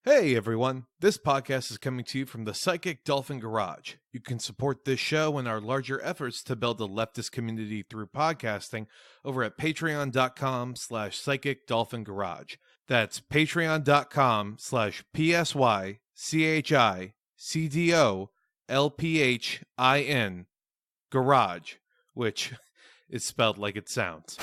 Hey everyone, this podcast is coming to you from the Psychic Dolphin Garage. You can support this show and our larger efforts to build a leftist community through podcasting over at patreon.com/Psychic Dolphin Garage. That's patreon.com/PSYCHICDOLPHIN Garage, which is spelled like it sounds.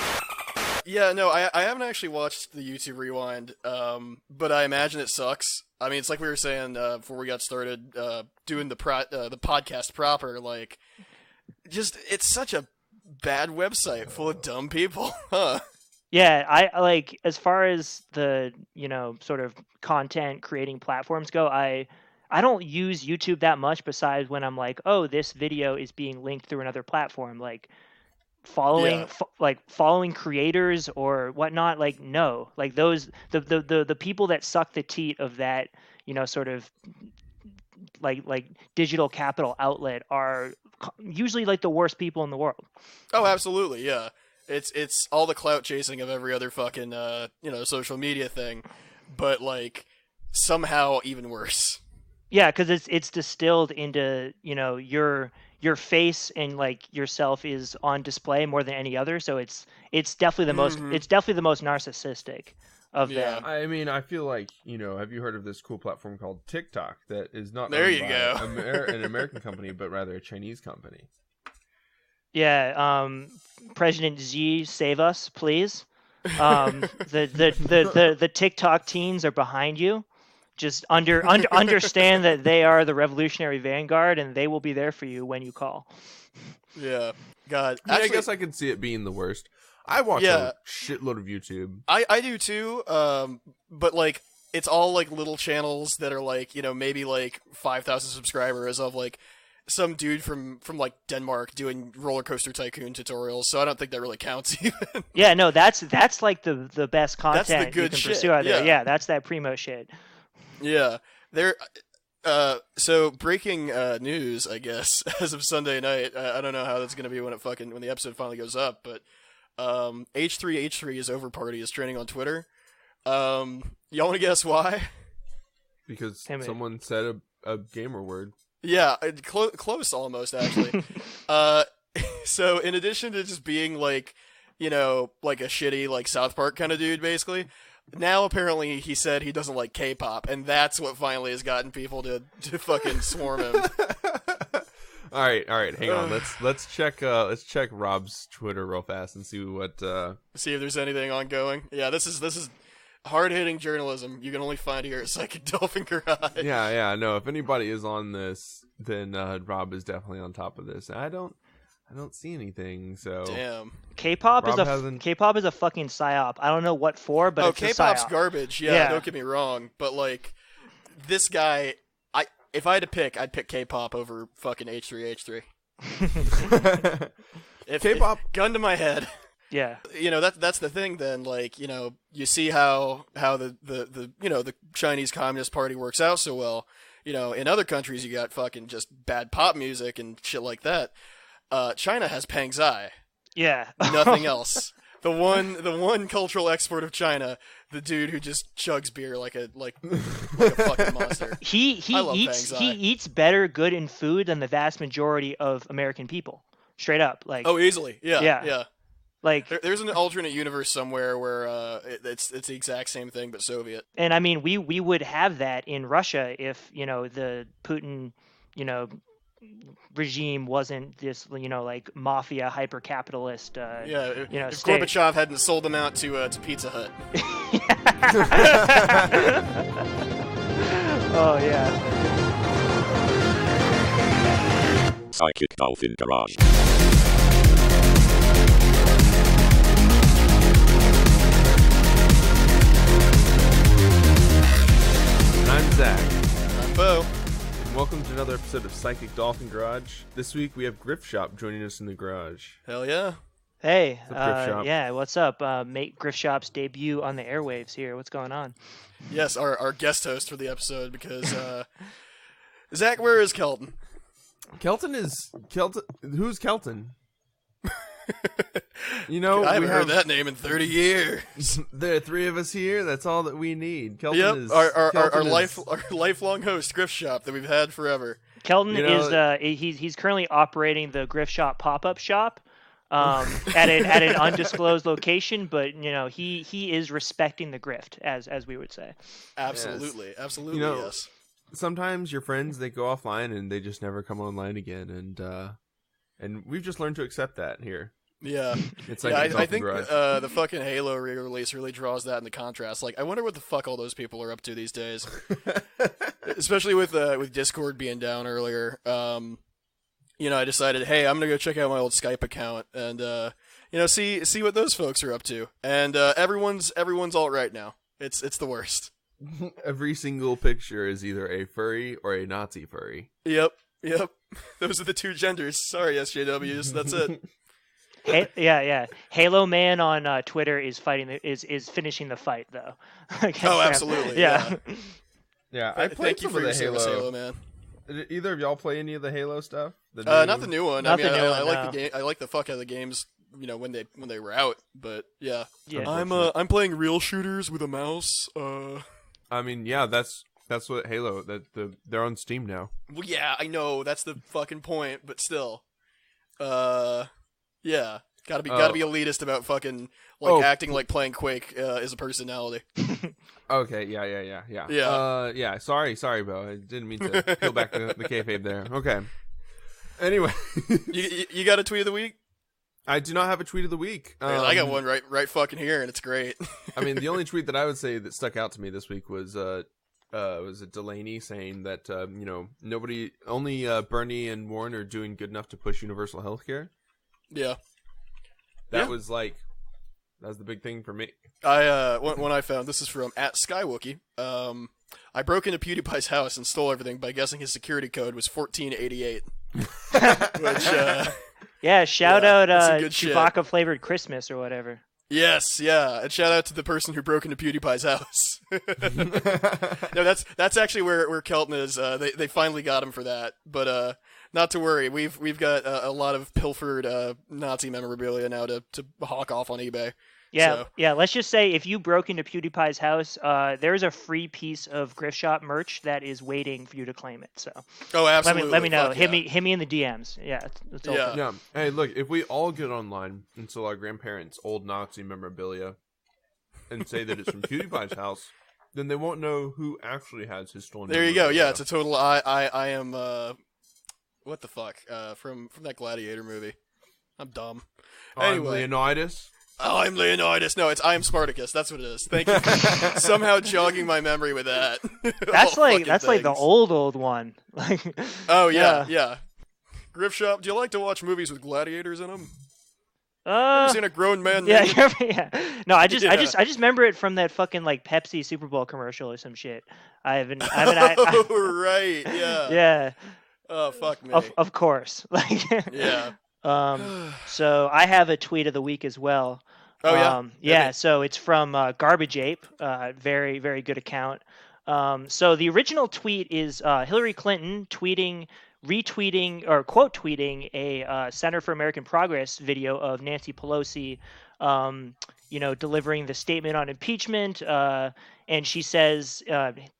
Yeah, no, I haven't actually watched the YouTube Rewind, but I imagine it sucks. I mean, it's like we were saying before we got started doing the podcast proper. Like, just it's such a bad website full of dumb people, huh? Yeah, I like as far as the sort of content creating platforms go. I don't use YouTube that much besides when I'm like, oh, this video is being linked through another platform, like. Following creators or whatnot, like no, like those the people that suck the teat of that sort of like digital capital outlet are usually like the worst people in the world. Oh, absolutely, yeah. It's all the clout chasing of every other fucking social media thing, but like somehow even worse. Yeah, because it's distilled into your face and like yourself is on display more than any other, so it's definitely the most narcissistic of them. I mean, I feel like have you heard of this cool platform called TikTok that is not there owned you by go an American company but rather a Chinese company? Yeah, President Xi, save us, please. The TikTok teens are behind you. Just understand that they are the revolutionary vanguard, and they will be there for you when you call. Yeah, God. Actually, Actually, I guess I can see it being the worst. I watch a shitload of YouTube. I do too. But like it's all like little channels that are like maybe like 5,000 subscribers of like some dude from like Denmark doing roller coaster tycoon tutorials. So I don't think that really counts even. Yeah, no, that's like the best content that's the good you can shit. pursue out there. Yeah, that's that primo shit. Yeah, there. So breaking news, I guess, as of Sunday night. I don't know how that's gonna be when the episode finally goes up, but H3H3 is over party is trending on Twitter. Y'all want to guess why? Because someone said a gamer word. Yeah, close almost actually. So in addition to just being like, like a shitty like South Park kind of dude, basically. Now apparently he said he doesn't like K-pop, and that's what finally has gotten people to fucking swarm him. All right, hang on. Let's check Rob's Twitter real fast and see if there's anything ongoing. Yeah, this is hard-hitting journalism you can only find here at Psychic Dolphin Garage. Yeah, no. If anybody is on this, then Rob is definitely on top of this. I don't see anything, so damn. K-pop is a fucking psyop. I don't know what for, but it's K-pop's a psyop. garbage. Yeah, don't get me wrong, but like this guy, if I had to pick, I'd pick K-pop over fucking H3H3. K-pop, gun to my head. Yeah. That's the thing then, like, you see how the Chinese Communist Party works out so well. In other countries you got fucking just bad pop music and shit like that. China has Pang Zai. Yeah. Nothing else. The one cultural export of China, the dude who just chugs beer like a fucking monster. He eats better good in food than the vast majority of American people. Straight up, like. Oh, easily. Yeah. Like there's an alternate universe somewhere where it's the exact same thing but Soviet. And I mean, we would have that in Russia if the Putin regime wasn't this like mafia hyper capitalist if state. Gorbachev hadn't sold them out to Pizza Hut. Oh yeah. Psychic Dolphin Garage. I'm Zach. I'm Bo. Welcome to another episode of Psychic Dolphin Garage. This week we have GRIFTSH0P joining us in the garage. Hell yeah. Hey, what's up, GRIFTSH0P? Yeah, what's up? Make GRIFTSH0P's debut on the airwaves here. What's going on? Yes, our guest host for the episode because Zach, where is Kelton? Kelton. Who's Kelton? You know, I haven't we heard have that name in 30 years. there are three of us here. That's all that we need. Kelton Yep, is our Kelton is- lifelong host, Grift Shop, that we've had forever. Kelton You know- is he's currently operating the Grift Shop pop-up shop at an undisclosed location, but he is respecting the grift, as we would say. Absolutely, absolutely, You know, yes. Sometimes your friends, they go offline and they just never come online again, and we've just learned to accept that here. Yeah, It's like yeah. a I Dolphin think Garage. the fucking Halo re-release really draws that into contrast. Like, I wonder what the fuck all those people are up to these days, especially with Discord being down earlier. I decided, hey, I'm gonna go check out my old Skype account and see what those folks are up to. And everyone's alt right now. It's the worst. Every single picture is either a furry or a Nazi furry. Yep. Those are the two genders. Sorry, SJWs. That's it. Yeah. Halo Man on Twitter is is finishing the fight though. against Oh, them. absolutely. Yeah. Yeah, I played Thank you some for of your the service, Halo. Halo Man. Did either of y'all play any of the Halo stuff? Not the new one. Not the new I one, like no. the game. I like the fuck out of the games. When they were out. But yeah. Yeah. I'm playing real shooters with a mouse. I mean, yeah, that's what Halo. They're on Steam now. Well, yeah, I know that's the fucking point, but still, yeah, gotta be elitist about fucking acting like playing Quake is a personality. Okay, yeah. Yeah. Sorry, Bo. I didn't mean to peel back the kayfabe there. Okay. Anyway, you got a tweet of the week? I do not have a tweet of the week. Man, I got one right fucking here, and it's great. I mean, the only tweet that I would say that stuck out to me this week was it Delaney saying that only Bernie and Warren are doing good enough to push universal health care. Yeah. That was the big thing for me. When I found this is from @SkyWookie. I broke into PewDiePie's house and stole everything by guessing his security code was 1488. Which Yeah, shout out that's some good shit. Chewbacca flavored Christmas or whatever. Yes, yeah, and shout out to the person who broke into PewDiePie's house. No, that's actually where Kelton is. They finally got him for that, but not to worry. We've got a lot of pilfered Nazi memorabilia now to hawk off on eBay. Yeah, So. yeah. Let's just say if you broke into PewDiePie's house, there's a free piece of Grift Shop merch that is waiting for you to claim it. So Oh, absolutely. let me know. Fuck Hit yeah. me in the DMs. Yeah, it's open. Yeah. Yeah. Hey, look, if we all get online and sell our grandparents' old Nazi memorabilia and say that it's from PewDiePie's house, then they won't know who actually has his stolen There you go. memorabilia. Yeah, it's a total. I am. What the fuck? From that Gladiator movie. I'm dumb. Anyway. Leonidas. Oh, I'm Leonidas. No, I am Spartacus. That's what it is. Thank you for somehow jogging my memory with that. That's All like fucking the things. old one. Like, Oh yeah. Grift Shop. Do you like to watch movies with gladiators in them? Ever seen a grown man? Yeah, naked? yeah. No, I just Yeah. remember it from that fucking like Pepsi Super Bowl commercial or some shit. I haven't. Oh, right. Yeah. Yeah. Oh, fuck me. Of course. Like. Yeah. So I have a tweet of the week as well. Oh, yeah? Yeah. Okay. So it's from Garbage Ape. Very, very good account. So the original tweet is Hillary Clinton retweeting or quote tweeting a Center for American Progress video of Nancy Pelosi, delivering the statement on impeachment. And she says,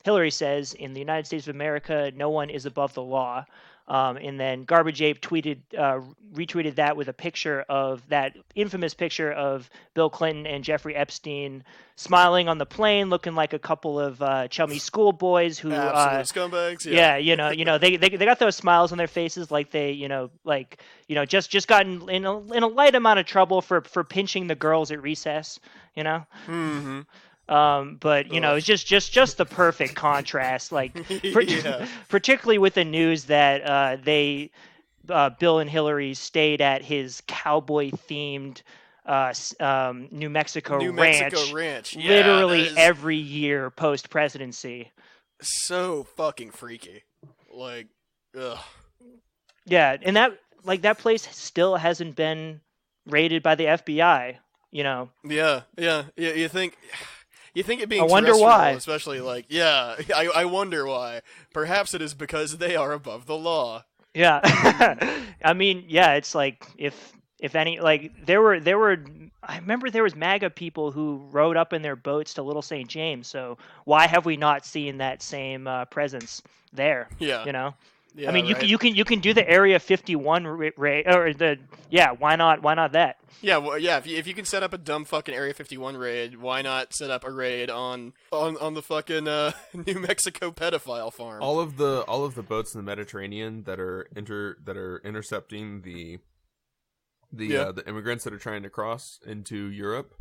Hillary says, in the United States of America, no one is above the law. And then Garbage Ape retweeted that with a picture of that infamous picture of Bill Clinton and Jeffrey Epstein smiling on the plane, looking like a couple of chummy schoolboys who, Absolute scumbags. Yeah. they got those smiles on their faces, like they, just gotten in a light amount of trouble for pinching the girls at recess, Mm-hmm. But it's just the perfect contrast, like Yeah. particularly with the news that Bill and Hillary stayed at his cowboy themed New Mexico ranch Yeah, literally that is every year post presidency. so fucking freaky. Like, ugh. Yeah, and that place still hasn't been raided by the FBI. Yeah. You think it being I wonder terrestrial, why. especially like, yeah, I wonder why. Perhaps it is because they are above the law. Yeah. I mean, yeah, it's like if If any, like there were, I remember there was MAGA people who rode up in their boats to Little St. James. So why have we not seen that same presence there? Yeah. You know, Yeah, I mean, right. you can do the Area 51 raid or the why not that? Yeah, well, yeah. If you can set up a dumb fucking Area 51 raid, why not set up a raid on the fucking New Mexico pedophile farm? All of the boats in the Mediterranean that are intercepting the immigrants that are trying to cross into Europe,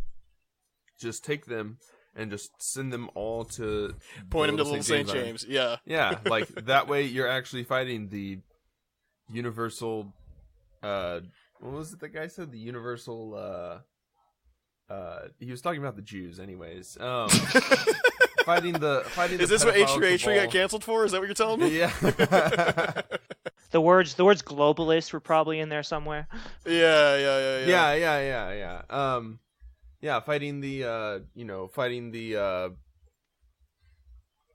just take them and just send them all to Point them to Little St. James. Yeah. Yeah, like that way you're actually fighting the universal. What was it the guy said? The universal. He was talking about the Jews, anyways. Fighting the. Is this what pedophile H3H3 got canceled for? Is that what you're telling me? Yeah. The words globalist were probably in there somewhere. Yeah. Fighting the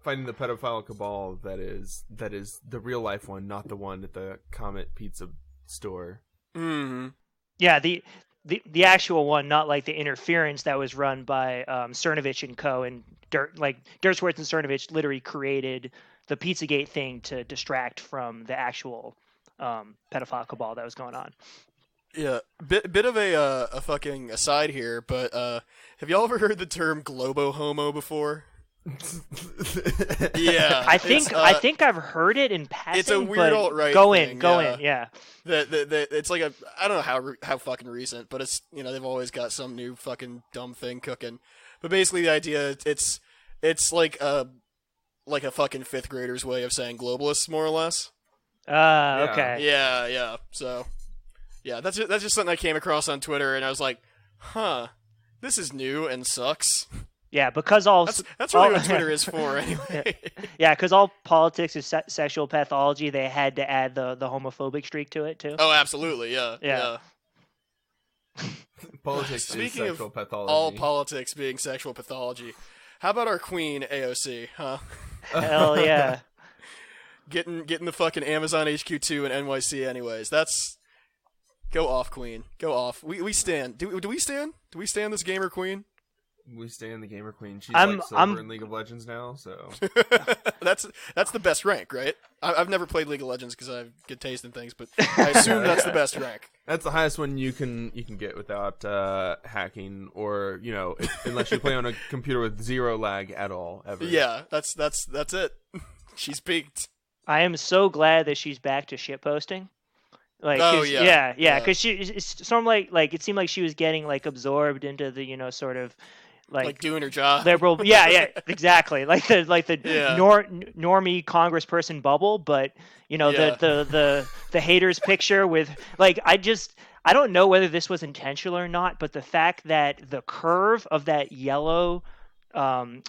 fighting the pedophile cabal that is the real life one, not the one at the Comet Pizza store. Mm-hmm. Yeah, the actual one, not like the interference that was run by Cernovich and Co. and Dershowitz and Cernovich literally created the Pizzagate thing to distract from the actual pedophile cabal that was going on. Yeah, bit of a fucking aside here, but have y'all ever heard the term globo-homo before? Yeah, I think I've heard it in passing. It's a weird alt-right Go thing, in, yeah. It's like I don't know how fucking recent, but it's they've always got some new fucking dumb thing cooking. But basically, the idea it's like a fucking fifth grader's way of saying globalists, more or less. Okay. Yeah. So, yeah, that's just something I came across on Twitter, and I was like, huh, this is new and sucks. Yeah, because that's really what Twitter is for, anyway. Yeah, because all politics is sexual pathology. They had to add the homophobic streak to it too. Oh, absolutely, yeah. Politics Speaking is sexual of pathology. all politics being sexual pathology, how about our queen AOC, huh? Hell yeah. Getting the fucking Amazon HQ2 and NYC anyways. That's go off, queen. Go off. We stand. Do we stand? Do we stand this gamer queen? We stand the gamer queen. She's silver in League of Legends now, so that's the best rank, right? I've never played League of Legends because I have good taste in things, but I assume that's the best rank. That's the highest one you can get without hacking, or unless you play on a computer with zero lag at all ever. Yeah, that's it. She's peaked. I am so glad that she's back to shitposting. Like, yeah, because it's sort of like it seemed like she was getting like absorbed into the sort of like doing her job. Liberal, yeah, exactly. Like the normie congressperson bubble, but the haters picture with I don't know whether this was intentional or not, but the fact that the curve of that yellow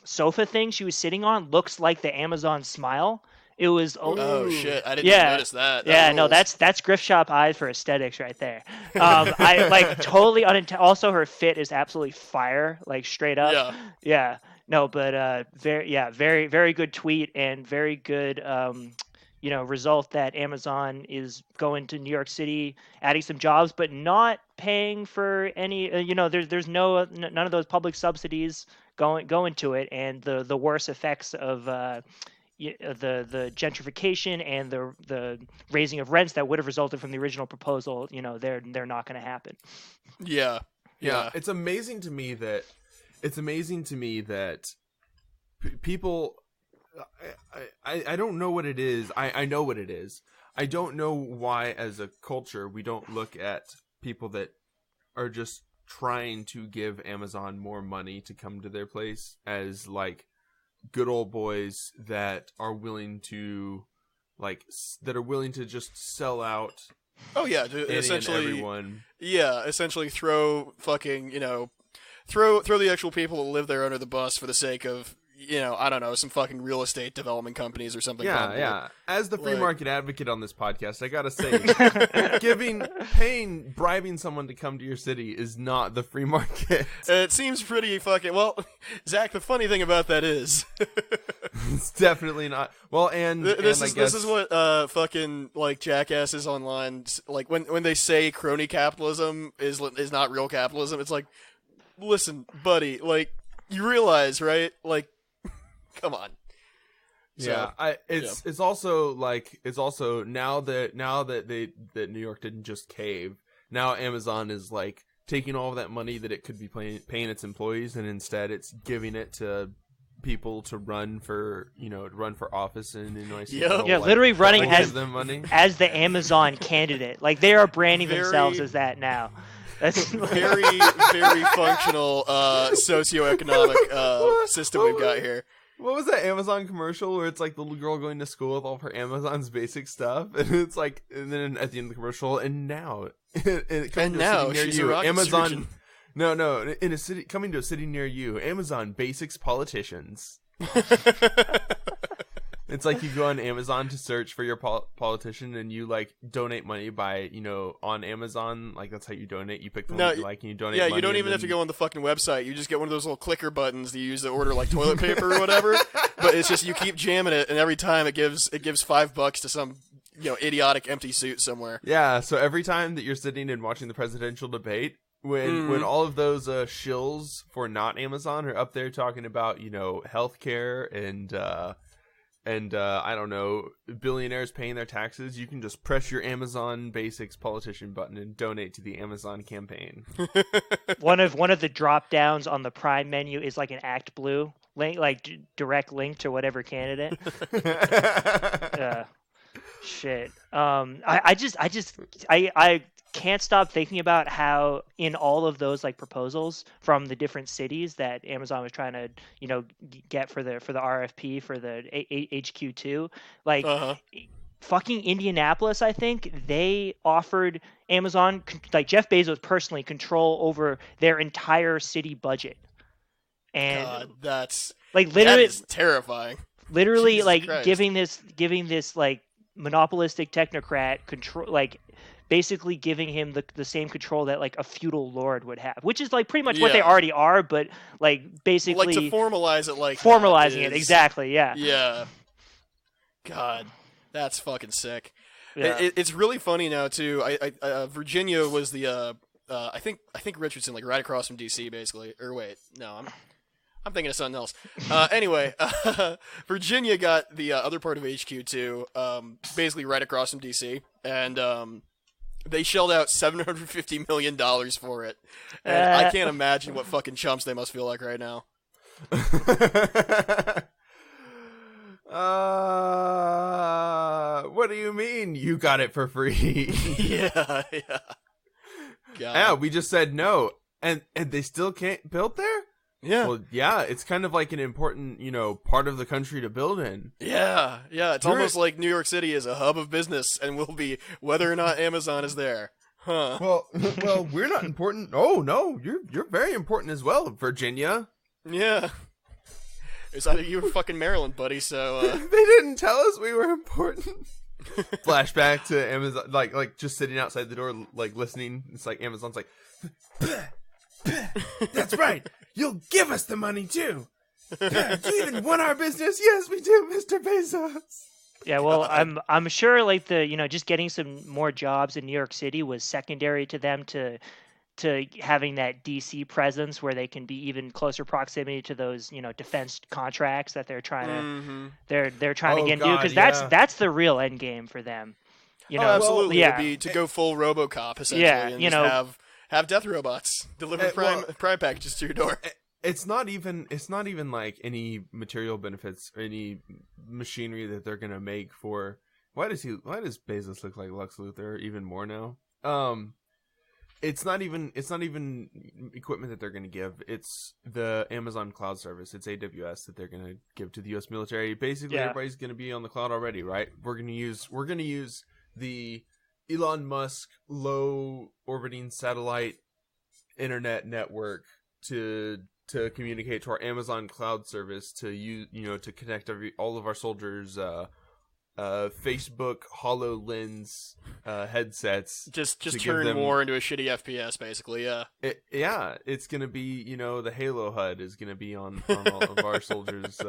sofa thing she was sitting on looks like the Amazon smile. It was oh shit! I didn't notice that. No, that's GRIFTSH0P eyes for aesthetics right there. I like totally also her fit is absolutely fire, like straight up. Yeah. No, but very very good tweet and very good result that Amazon is going to New York City, adding some jobs, but not paying for any. There's none of those public subsidies going to it, and the worst effects of the gentrification and the raising of rents that would have resulted from the original proposal, they're not going to happen. Yeah. It's amazing to me that people. I don't know what it is. I know what it is. I don't know why, as a culture, we don't look at people that are just trying to give Amazon more money to come to their place as like good old boys that are willing to just sell out. Oh yeah, essentially everyone. Yeah, essentially throw fucking throw the actual people that live there under the bus for the sake of I don't know, some fucking real estate development companies or something. Yeah. As the free Like- market advocate on this podcast, I gotta say, bribing someone to come to your city is not the free market. It seems pretty fucking well, Zach. The funny thing about that is, It's definitely not. Well, this is what fucking like jackasses online like when they say crony capitalism is not real capitalism. It's like, listen, buddy, like you realize, right? Like, come on. Yeah, it's also now that New York didn't just cave. Now Amazon is like taking all of that money that it could be paying its employees, and instead it's giving it to people to run for office in Illinois. Yep. Yeah, literally running give them money. as the Amazon candidate. Like they are branding themselves as that now. That's Very, very functional socioeconomic system we've got here. What was that Amazon commercial where it's like the little girl going to school with all of her Amazon's basic stuff, and it's like, and then at the end of the commercial, and now she's a rocket Amazon. surgeon. No, in a city, coming to a city near you, Amazon Basics politicians. It's like you go on Amazon to search for your politician, and you like donate money by on Amazon, like that's how you donate. You pick the one that you like, and you donate. Yeah, money, you don't even have to go on the fucking website. You just get one of those little clicker buttons that you use to order like toilet paper or whatever. But it's just you keep jamming it, and every time it gives $5 to some idiotic empty suit somewhere. Yeah, so every time that you're sitting and watching the presidential debate, when all of those shills for not Amazon are up there talking about healthcare and I don't know, billionaires paying their taxes, you can just press your Amazon Basics politician button and donate to the Amazon campaign. one of the drop downs on the Prime menu is like an Act Blue link, like direct link to whatever candidate. Shit. I can't stop thinking about how in all of those like proposals from the different cities that Amazon was trying to get for the RFP for the HQ2, like fucking Indianapolis, I think they offered Amazon, like Jeff Bezos personally, control over their entire city budget. And God, that's like literally that is terrifying. Literally, Jesus like Christ. giving this like monopolistic technocrat control, like basically giving him the same control that like a feudal lord would have, which is like pretty much what they already are, but like basically like to formalize it, like formalizing it exactly. Yeah. Yeah. God, that's fucking sick. Yeah. It's really funny now too. Virginia was the I think Richardson, like right across from DC, basically. Or wait, no, I'm thinking of something else. Anyway, Virginia got the other part of HQ2, basically right across from DC, and they shelled out $750 million for it. And I can't imagine what fucking chumps they must feel like right now. What do you mean you got it for free? Yeah. Yeah, we just said no, and they still can't build there? Yeah. Well, yeah, it's kind of like an important, part of the country to build in. Yeah. It's almost like New York City is a hub of business and will be whether or not Amazon is there. Huh. Well, we're not important. Oh, no, you're very important as well, Virginia. Yeah. It's either you or fucking Maryland, buddy, so... They didn't tell us we were important. Flashback to Amazon, like just sitting outside the door, like listening. It's like Amazon's like, that's right. You'll give us the money too. Do you even want our business? Yes, we do, Mr. Bezos. Yeah, well, I'm sure like the just getting some more jobs in New York City was secondary to them to having that DC presence where they can be even closer proximity to those defense contracts that they're trying to they're trying to get into, because that's the real end game for them. Absolutely. It'd be to go full RoboCop essentially, and just have death robots deliver prime packages to your door. It's not even like any material benefits or any machinery that they're gonna make for. Why does Bezos look like Lex Luthor even more now? It's not even equipment that they're going to give. It's the Amazon cloud service. It's AWS that they're going to give to the U.S. military. Basically, everybody's going to be on the cloud already, right? We're going to use the Elon Musk low orbiting satellite internet network to to communicate to our Amazon cloud service to use, to connect all of our soldiers' Facebook HoloLens headsets. Just to give turn them, war into a shitty FPS, basically. Yeah. It's gonna be, the Halo HUD is gonna be on all of our soldiers.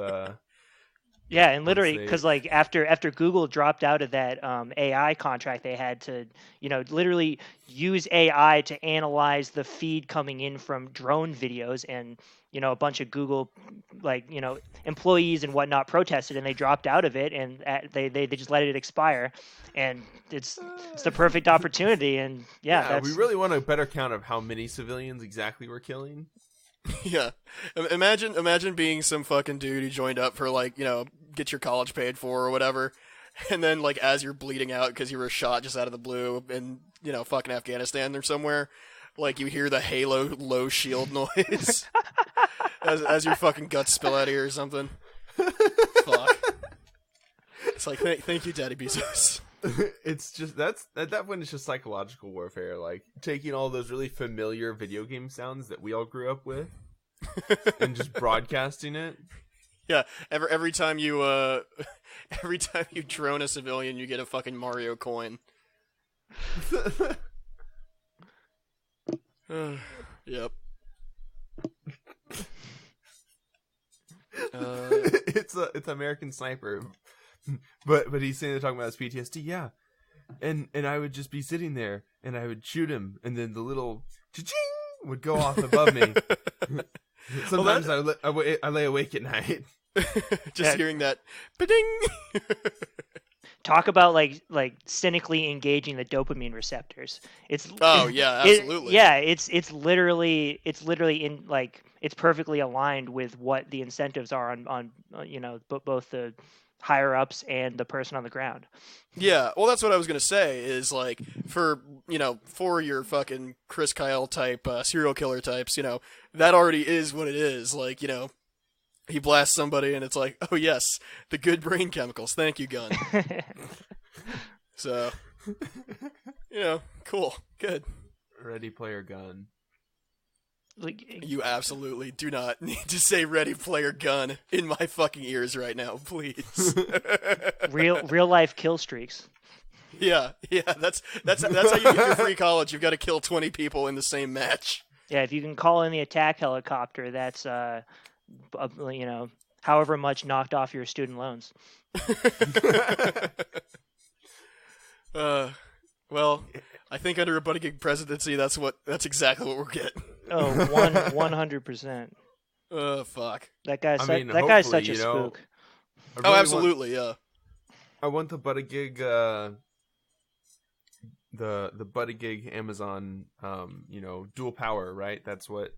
Yeah, and literally, they- because like after Google dropped out of that AI contract, they had to, literally use AI to analyze the feed coming in from drone videos, and a bunch of Google, employees and whatnot protested, and they dropped out of it, and they just let it expire, and it's the perfect opportunity, and that's... we really want a better count of how many civilians exactly we're killing. Yeah. Imagine being some fucking dude who joined up for get your college paid for or whatever, and then as you're bleeding out because you were shot just out of the blue in fucking Afghanistan or somewhere, you hear the Halo low shield noise as your fucking guts spill out of you or something. Fuck. It's thank you, Daddy Bezos. It's just at that point it's just psychological warfare, taking all those really familiar video game sounds that we all grew up with and just broadcasting it. Yeah, every time you drone a civilian, you get a fucking Mario coin. Yep. It's American Sniper. But he's saying they're talking about his PTSD, yeah. And I would just be sitting there, and I would shoot him, and then the little cha-ching would go off above me. Sometimes I lay awake at night. Just hearing that, ba-ding! Talk about cynically engaging the dopamine receptors. Absolutely. It's literally in it's perfectly aligned with what the incentives are on both the higher ups and the person on the ground. Yeah, well, that's what I was gonna say. Is for your fucking Chris Kyle type serial killer types, that already is what it is. He blasts somebody, and it's oh yes, the good brain chemicals. Thank you, gun. So, cool, good. Ready Player Gun. You absolutely do not need to say "Ready Player Gun" in my fucking ears right now, please. real life kill streaks. Yeah, that's how you get your free college. You've got to kill 20 people in the same match. Yeah, if you can call in the attack helicopter, that's however much knocked off your student loans. Well, I think under a buddy gig presidency, that's exactly what we're getting. Oh, 100%. Fuck. That guy's such a spook. Really absolutely, yeah. I want the buddy gig, the buddy gig Amazon, dual power, right? That's what.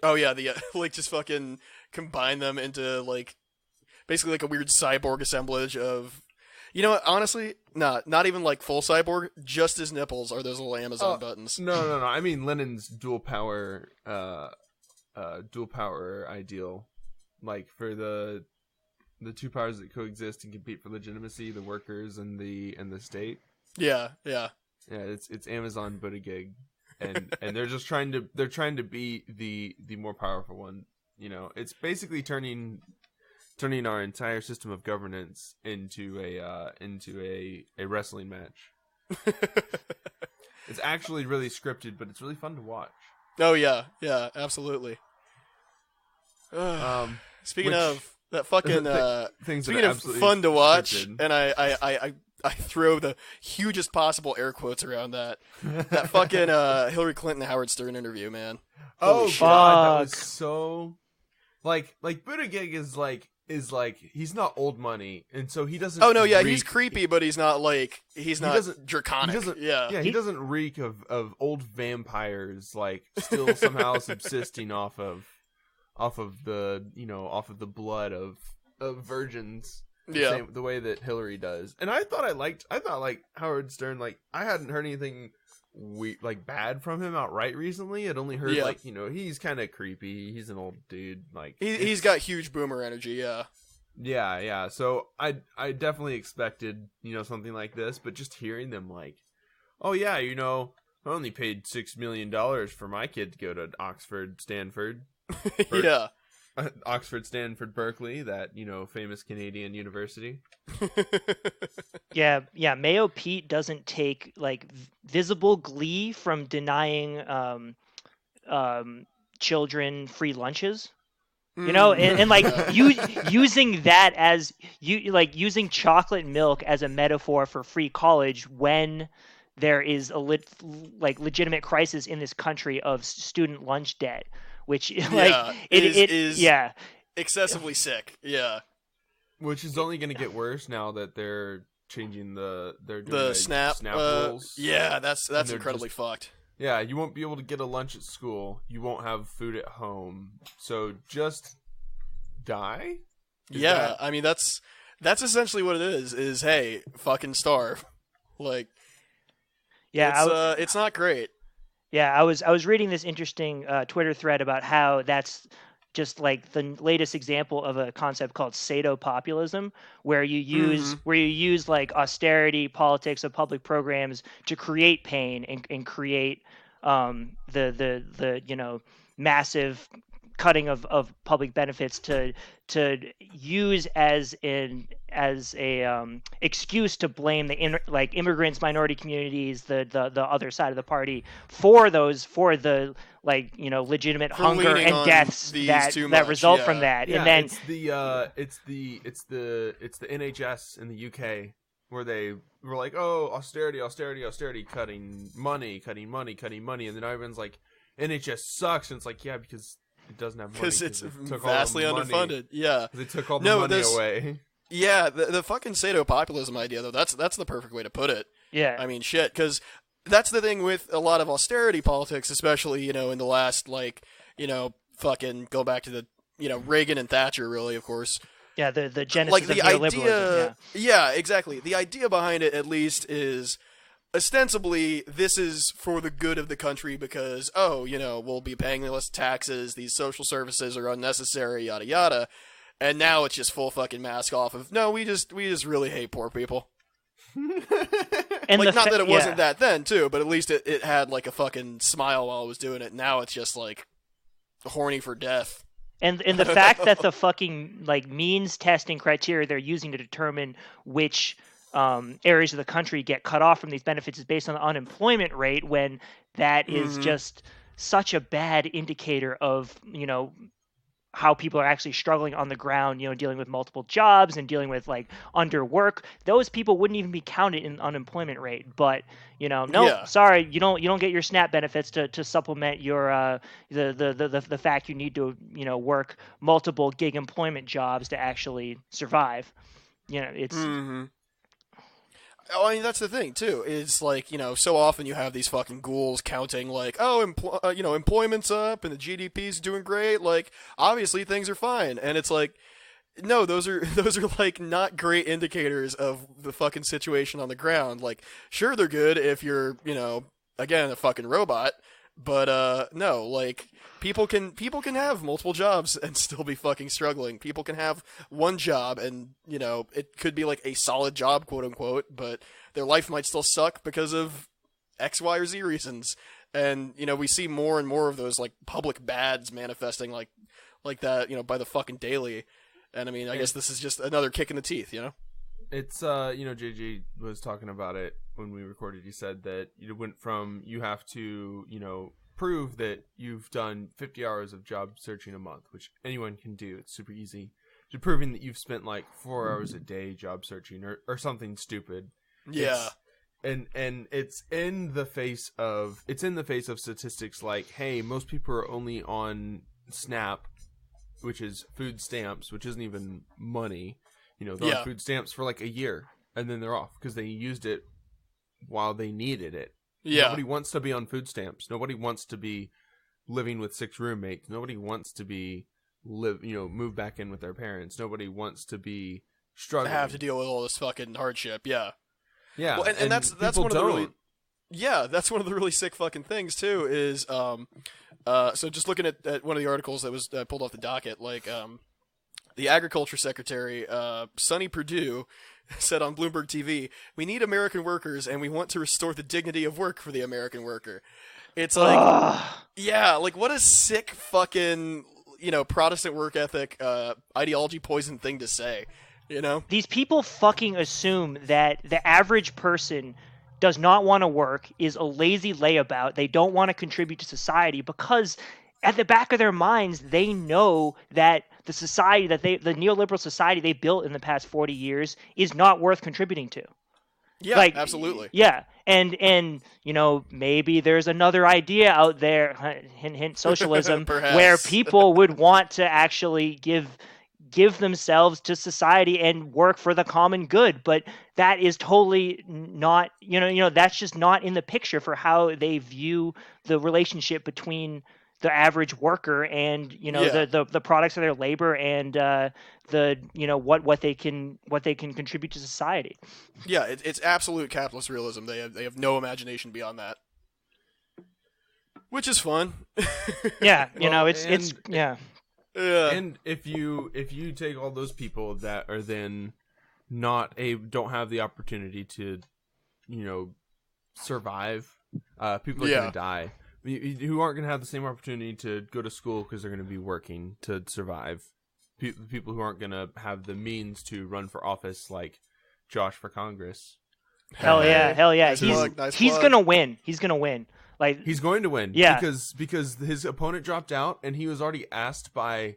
Oh yeah, the just fucking combine them into basically a weird cyborg assemblage of. You know what? Honestly, not even full cyborg. Just his nipples are those little Amazon buttons. No. I mean Lenin's dual power ideal, for the two powers that coexist and compete for legitimacy: the workers and the state. Yeah. It's Amazon Buttigieg, and they're just trying to be the more powerful one. It's basically turning our entire system of governance into a wrestling match. It's actually really scripted, but it's really fun to watch. Oh yeah, absolutely. Speaking of that fucking things speaking of fun to watch, scripted. And I throw the hugest possible air quotes around that fucking Hillary Clinton Howard Stern interview, man. Oh god, that was so Buttigieg is he's not old money, and so he doesn't. Oh no, yeah, he's creepy, but he's not draconic. He doesn't reek of old vampires still somehow subsisting off of the blood of virgins. Yeah, the way that Hillary does. And I thought Howard Stern, I hadn't heard anything bad from him outright recently. I'd only heard he's kind of creepy. He's an old dude. He's got huge boomer energy. Yeah. Yeah. So I definitely expected something like this, but just hearing them oh yeah, I only paid $6 million for my kid to go to Oxford, Stanford. Yeah. Oxford, Stanford, Berkeley, that, famous Canadian university. Yeah, Mayo Pete doesn't take visible glee from denying children free lunches. And using that as using chocolate milk as a metaphor for free college when there is a legitimate crisis in this country of student lunch debt, which is excessively sick. Yeah. Which is only going to get worse now that they're changing the snap rules. Yeah, that's incredibly fucked. Yeah, you won't be able to get a lunch at school. You won't have food at home. So just die? I mean that's essentially what it is hey, fucking starve. It's not great. Yeah, I was reading this interesting Twitter thread about how that's just the latest example of a concept called pseudo-populism, where you use austerity politics of public programs to create pain and create the massive cutting of public benefits to use as a excuse to blame the immigrants, minority communities, the other side of the party for the legitimate hunger and deaths that result from that. Yeah, and then it's the NHS in the UK where they were like, oh, austerity, cutting money, and then everyone's like, NHS sucks, and it's like, yeah, because it doesn't have money. Because it's vastly underfunded. Yeah. They took all the money away. Yeah, the fucking pseudo-populism idea, though, that's the perfect way to put it. Yeah. I mean, shit, because that's the thing with a lot of austerity politics, especially, in the last, fucking go back to the, Reagan and Thatcher, really, of course. Yeah, the genesis of neoliberalism. Yeah, exactly. The idea behind it, at least, is ostensibly, this is for the good of the country because, we'll be paying less taxes, these social services are unnecessary, yada yada. And now it's just full fucking mask off of, no, we just really hate poor people. And not that it wasn't that then, too, but at least it had, a fucking smile while it was doing it. Now it's just, horny for death. And the fact that the fucking, means testing criteria they're using to determine which areas of the country get cut off from these benefits is based on the unemployment rate, when that is just such a bad indicator of how people are actually struggling on the ground, dealing with multiple jobs and dealing with underwork. Those people wouldn't even be counted in the unemployment rate. But sorry, you don't get your SNAP benefits to supplement your the fact you need to work multiple gig employment jobs to actually survive. It's. Mm-hmm. I mean, that's the thing, too, is, so often you have these fucking ghouls counting, employment's up and the GDP's doing great, obviously things are fine, and it's no, those are, not great indicators of the fucking situation on the ground. Sure, they're good if you're, again, a fucking robot, but, no, people can have multiple jobs and still be fucking struggling. People can have one job and, it could be a solid job, quote unquote, but their life might still suck because of X, Y, or Z reasons. And, we see more and more of those public bads manifesting like that, by the fucking daily. And I mean, I guess this is just another kick in the teeth, It's, JJ was talking about it when we recorded. He said that it went from, you have to, prove that you've done 50 hours of job searching a month, which anyone can do. It's super easy. To proving that you've spent 4 hours a day job searching or something stupid. Yeah. And it's in the face of statistics hey, most people are only on SNAP, which is food stamps, which isn't even money. They're on food stamps for a year and then they're off because they used it while they needed it. Yeah. Nobody wants to be on food stamps. Nobody wants to be living with 6 roommates. Nobody wants to be move back in with their parents. Nobody wants to be struggling. Have to deal with all this fucking hardship. Yeah. Yeah. Well, and that's one of the really, that's one of the really sick fucking things too. Is so just looking at one of the articles that was pulled off the docket, the agriculture secretary, Sonny Perdue, said on Bloomberg TV, "We need American workers, and we want to restore the dignity of work for the American worker." It's like, yeah, like what a sick fucking, Protestant work ethic, ideology poison thing to say, These people fucking assume that the average person does not want to work, is a lazy layabout, they don't want to contribute to society, because at the back of their minds, they know that the society the neoliberal society they built in the past 40 years is not worth contributing to. Yeah, absolutely. Yeah, and maybe there's another idea out there, hint hint, socialism, where people would want to actually give themselves to society and work for the common good, but that is totally not, that's just not in the picture for how they view the relationship between the average worker and the products of their labor and what they can contribute to society. Yeah, it's absolute capitalist realism. They have no imagination beyond that, which is fun. Yeah, it's yeah. Yeah. And if you take all those people that are then don't have the opportunity to, survive, people are gonna die. Who aren't going to have the same opportunity to go to school because they're going to be working to survive. People who aren't going to have the means to run for office, like Josh for Congress. Hell yeah. Nice He's plug. going to win. He's going to win. Like, he's going to win. Yeah. Because his opponent dropped out, and he was already asked by...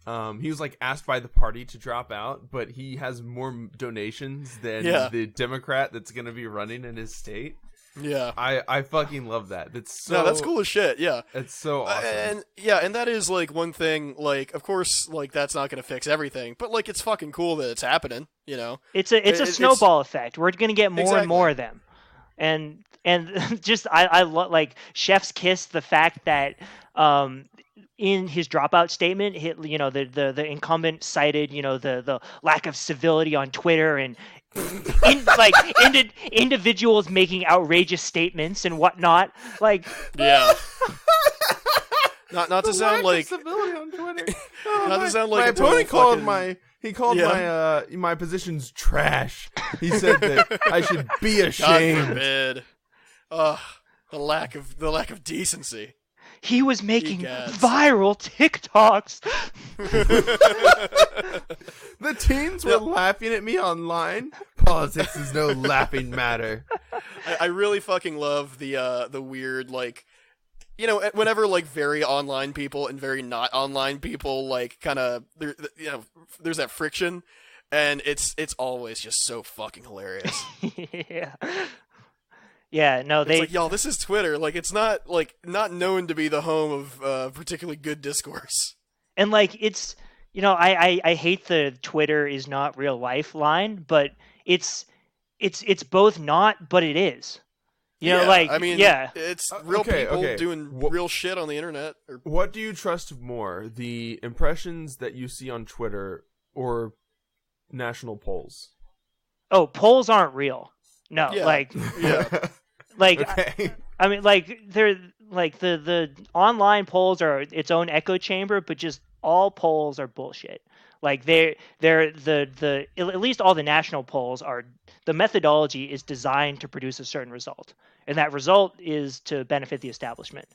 asked by the party to drop out, but he has more donations than the Democrat that's going to be running in his state. Yeah, I fucking love that. That's cool as shit. Yeah, it's so awesome. And that is like one thing. Like, of course, like that's not going to fix everything, but like it's fucking cool that it's happening. It's a snowball effect. We're going to get more and more of them, and just I love like Chef's kiss the fact that in his dropout statement, the incumbent cited the lack of civility on Twitter and. Individuals making outrageous statements and whatnot, like not to sound like civility on Twitter. Not to sound like my a opponent total called my positions trash. He said that I should be ashamed. God forbid. The lack of decency. He was making viral TikToks. The teens were laughing at me online. Politics is no laughing matter. I really fucking love the weird, like, whenever like very online people and very not online people like kind of there's that friction, and it's always just so fucking hilarious. Yeah. Yeah, no, it's like, y'all, this is Twitter. Like, it's not known to be the home of particularly good discourse. And like, it's I hate the Twitter is not real life line, but it's both not, but it is. It's real people doing real shit on the internet. What do you trust more, the impressions that you see on Twitter or national polls? Oh, polls aren't real. No, Okay. I mean, like they're like the online polls are its own echo chamber, but just all polls are bullshit. Like they're the at least all the national polls are, the methodology is designed to produce a certain result, and that result is to benefit the establishment.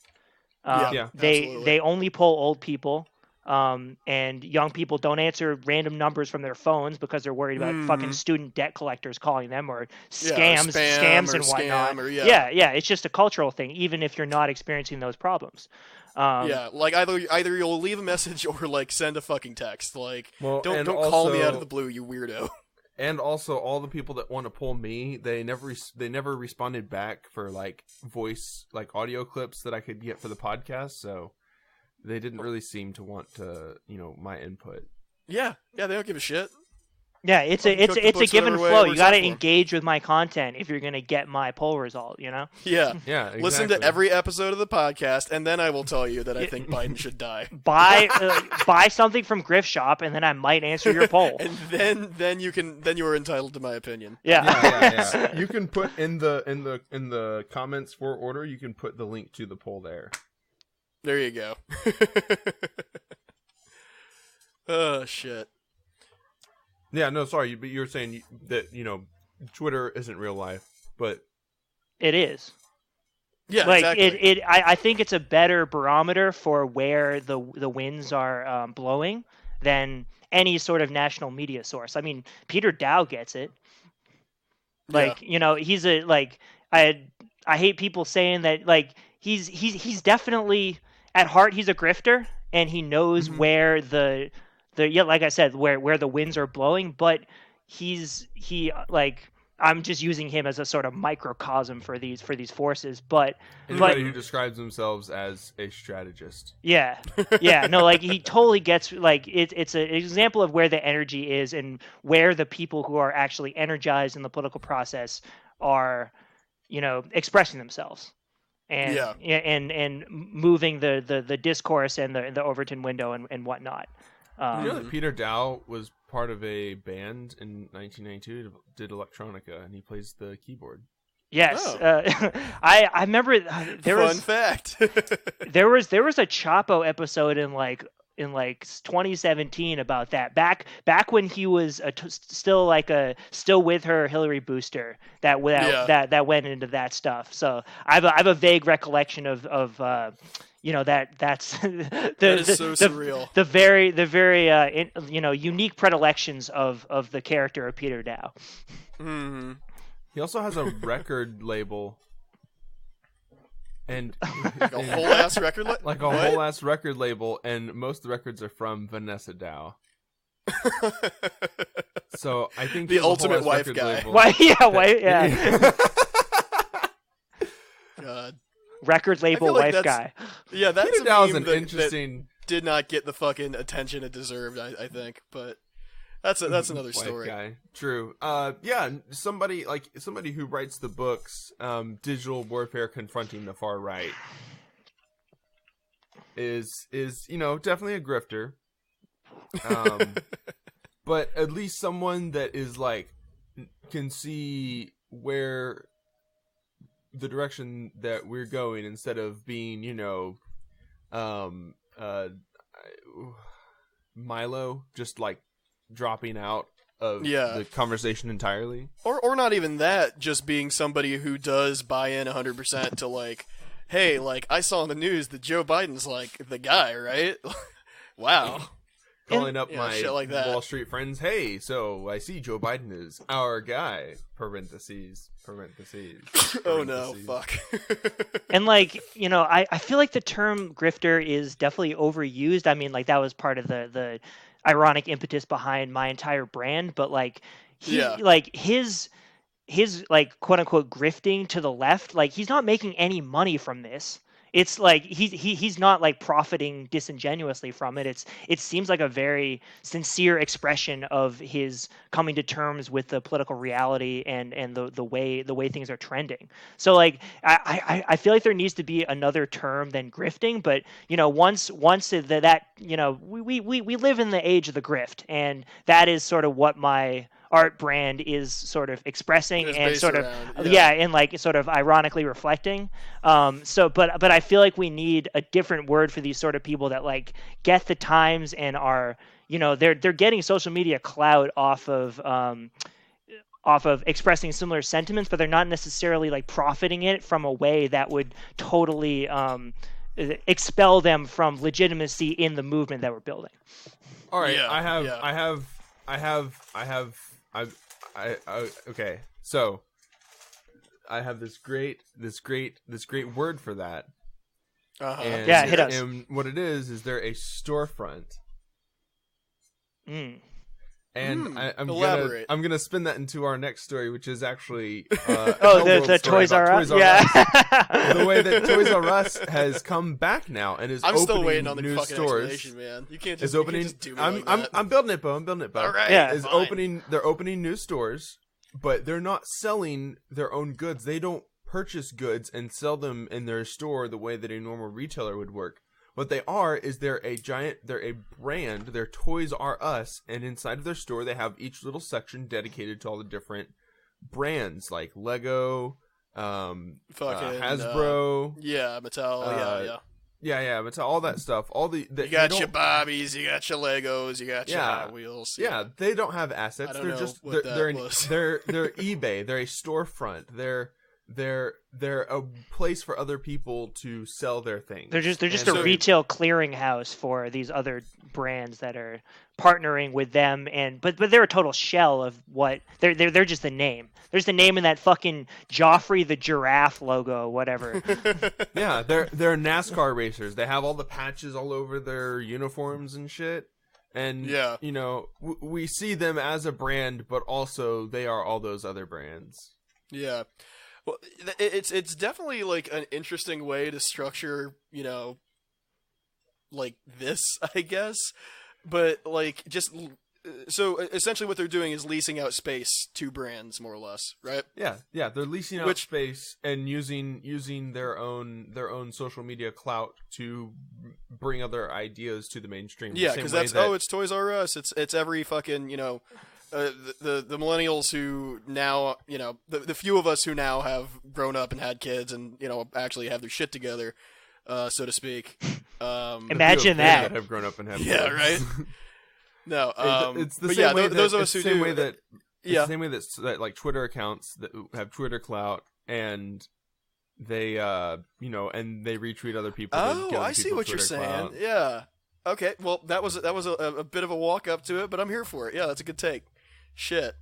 They only poll old people. And young people don't answer random numbers from their phones because they're worried about fucking student debt collectors calling them or scams and whatnot. It's just a cultural thing, even if you're not experiencing those problems. Like either you'll leave a message or like send a fucking text. Like, don't call me out of the blue, you weirdo. And also, all the people that want to pull me, they never responded back for like voice, like audio clips that I could get for the podcast. So. They didn't really seem to want to, my input. Yeah, they don't give a shit. Yeah, it's a give and flow. You got to engage with my content if you're going to get my poll result, Yeah. Yeah, exactly. Listen to every episode of the podcast, and then I will tell you that I think Biden should die. Buy something from GRIFTSH0P, and then I might answer your poll. And then you are entitled to my opinion. Yeah. You can put in the comments for order. You can put the link to the poll there. There you go. Oh, shit. Yeah, no, sorry, but you're saying that Twitter isn't real life, but It is. Yeah, Like exactly. I think it's a better barometer for where the winds are blowing than any sort of national media source. I mean, Peter Dow gets it. Yeah. Like, he's a like I hate people saying that. Like, he's definitely at heart he's a grifter, and he knows Mhm. where the yeah, like I said, where the winds are blowing, but he like, I'm just using him as a sort of microcosm for these forces, but anybody who describes themselves as a strategist. yeah, yeah, no, like, he totally gets, like, it's an example of where the energy is and where the people who are actually energized in the political process are, expressing themselves and Yeah. and moving the discourse and the Overton window and whatnot. You know that Peter Dow was part of a band in 1992, did electronica, and he plays the keyboard. Yes, Oh. I remember there Fun was fact. there was a Chapo episode in 2017 about that. Back when he was still with her Hillary Booster that Yeah. went into that stuff. So I have a vague recollection of that's That is so surreal. the very unique predilections of the character of Peter Dow. Hmm. He also has a record label, and Like a whole ass record. like a whole ass record label, and most of the records are from Vanessa Dow. So I think The he has a whole ultimate ass wife record guy. label. Why? Yeah, why? Yeah. God. Record label like wife that's- guy. Yeah, that's Peter a Dow is meme an that interesting did not get the fucking attention it deserved. I think, but that's another wife story. guy. True. Yeah, somebody who writes the books, Digital Warfare Confronting the Far Right, is definitely a grifter. But at least someone that is like can see where the direction that we're going, instead of being Milo, just like dropping out of the conversation entirely. Or not even that, just being somebody who does buy in 100% to like, hey, like, I saw in the news that Joe Biden's like the guy, right? Wow. Calling up Yeah, my shit like that. Wall Street friends, hey, so I see Joe Biden is our guy, parentheses. Oh no, fuck. And I feel like the term grifter is definitely overused. I mean, like, that was part of the ironic impetus behind my entire brand, but like his like quote unquote grifting to the left, like, he's not making any money from this. It's like he's not like profiting disingenuously from it. It seems like a very sincere expression of his coming to terms with the political reality and the way things are trending. So like I feel like there needs to be another term than grifting, but once that we live in the age of the grift, and that is sort of what my art brand is sort of expressing and sort of and like sort of ironically reflecting. But I feel like we need a different word for these sort of people that like get the times and are they're getting social media clout off of expressing similar sentiments, but they're not necessarily like profiting it from a way that would totally expel them from legitimacy in the movement that we're building. All right, Yeah. Okay, so I have this great word for that. And, yeah, hit us. And what it is they're a storefront. And I'm gonna spin that into our next story, which is actually the Toys R Us. Yeah, the way that Toys R Us has come back now and is I'm opening still waiting on the new fucking stores. explanation, man. You can't just, Is opening. do me like that. I'm building it, Bo. All right. Yeah. Is fine. opening. They're opening new stores, but they're not selling their own goods. They don't purchase goods and sell them in their store the way that a normal retailer would work. What they are is they're a brand, they're Toys R Us, and inside of their store they have each little section dedicated to all the different brands, like Lego, Hasbro. Yeah, Mattel. Yeah, but all that stuff, all the you got your Barbies, you got your Legos, you got your Hot Wheels. Yeah, they don't have assets. I don't They're know just what they're that was. they're eBay. They're a storefront. They're a place for other people to sell their things. They're just And a retail clearinghouse for these other brands that are partnering with them, but they're a total shell of what they're just the name. There's the name in that fucking Joffrey the giraffe logo, whatever. Yeah, they're NASCAR racers. They have all the patches all over their uniforms and shit. And you know, we see them as a brand, but also they are all those other brands. Yeah. Well, it's definitely like an interesting way to structure, you know, like this, I guess. But like just so essentially what they're doing is leasing out space to brands, more or less, right? Yeah, they're leasing out space and using their own social media clout to bring other ideas to the mainstream. Yeah, because it's Toys R Us. It's every fucking, you know, the millennials who now, you know, the few of us who now have grown up and had kids and, you know, actually have their shit together, so to speak. Imagine that. Have grown up and have yeah, kids. right. No, it's the same way those of us who do. It's the same way that like Twitter accounts that have Twitter clout and they you know, and they retweet other people. Oh, I see what you're saying. Yeah. Okay. Well, that was a bit of a walk up to it, but I'm here for it. Yeah, that's a good take. Shit.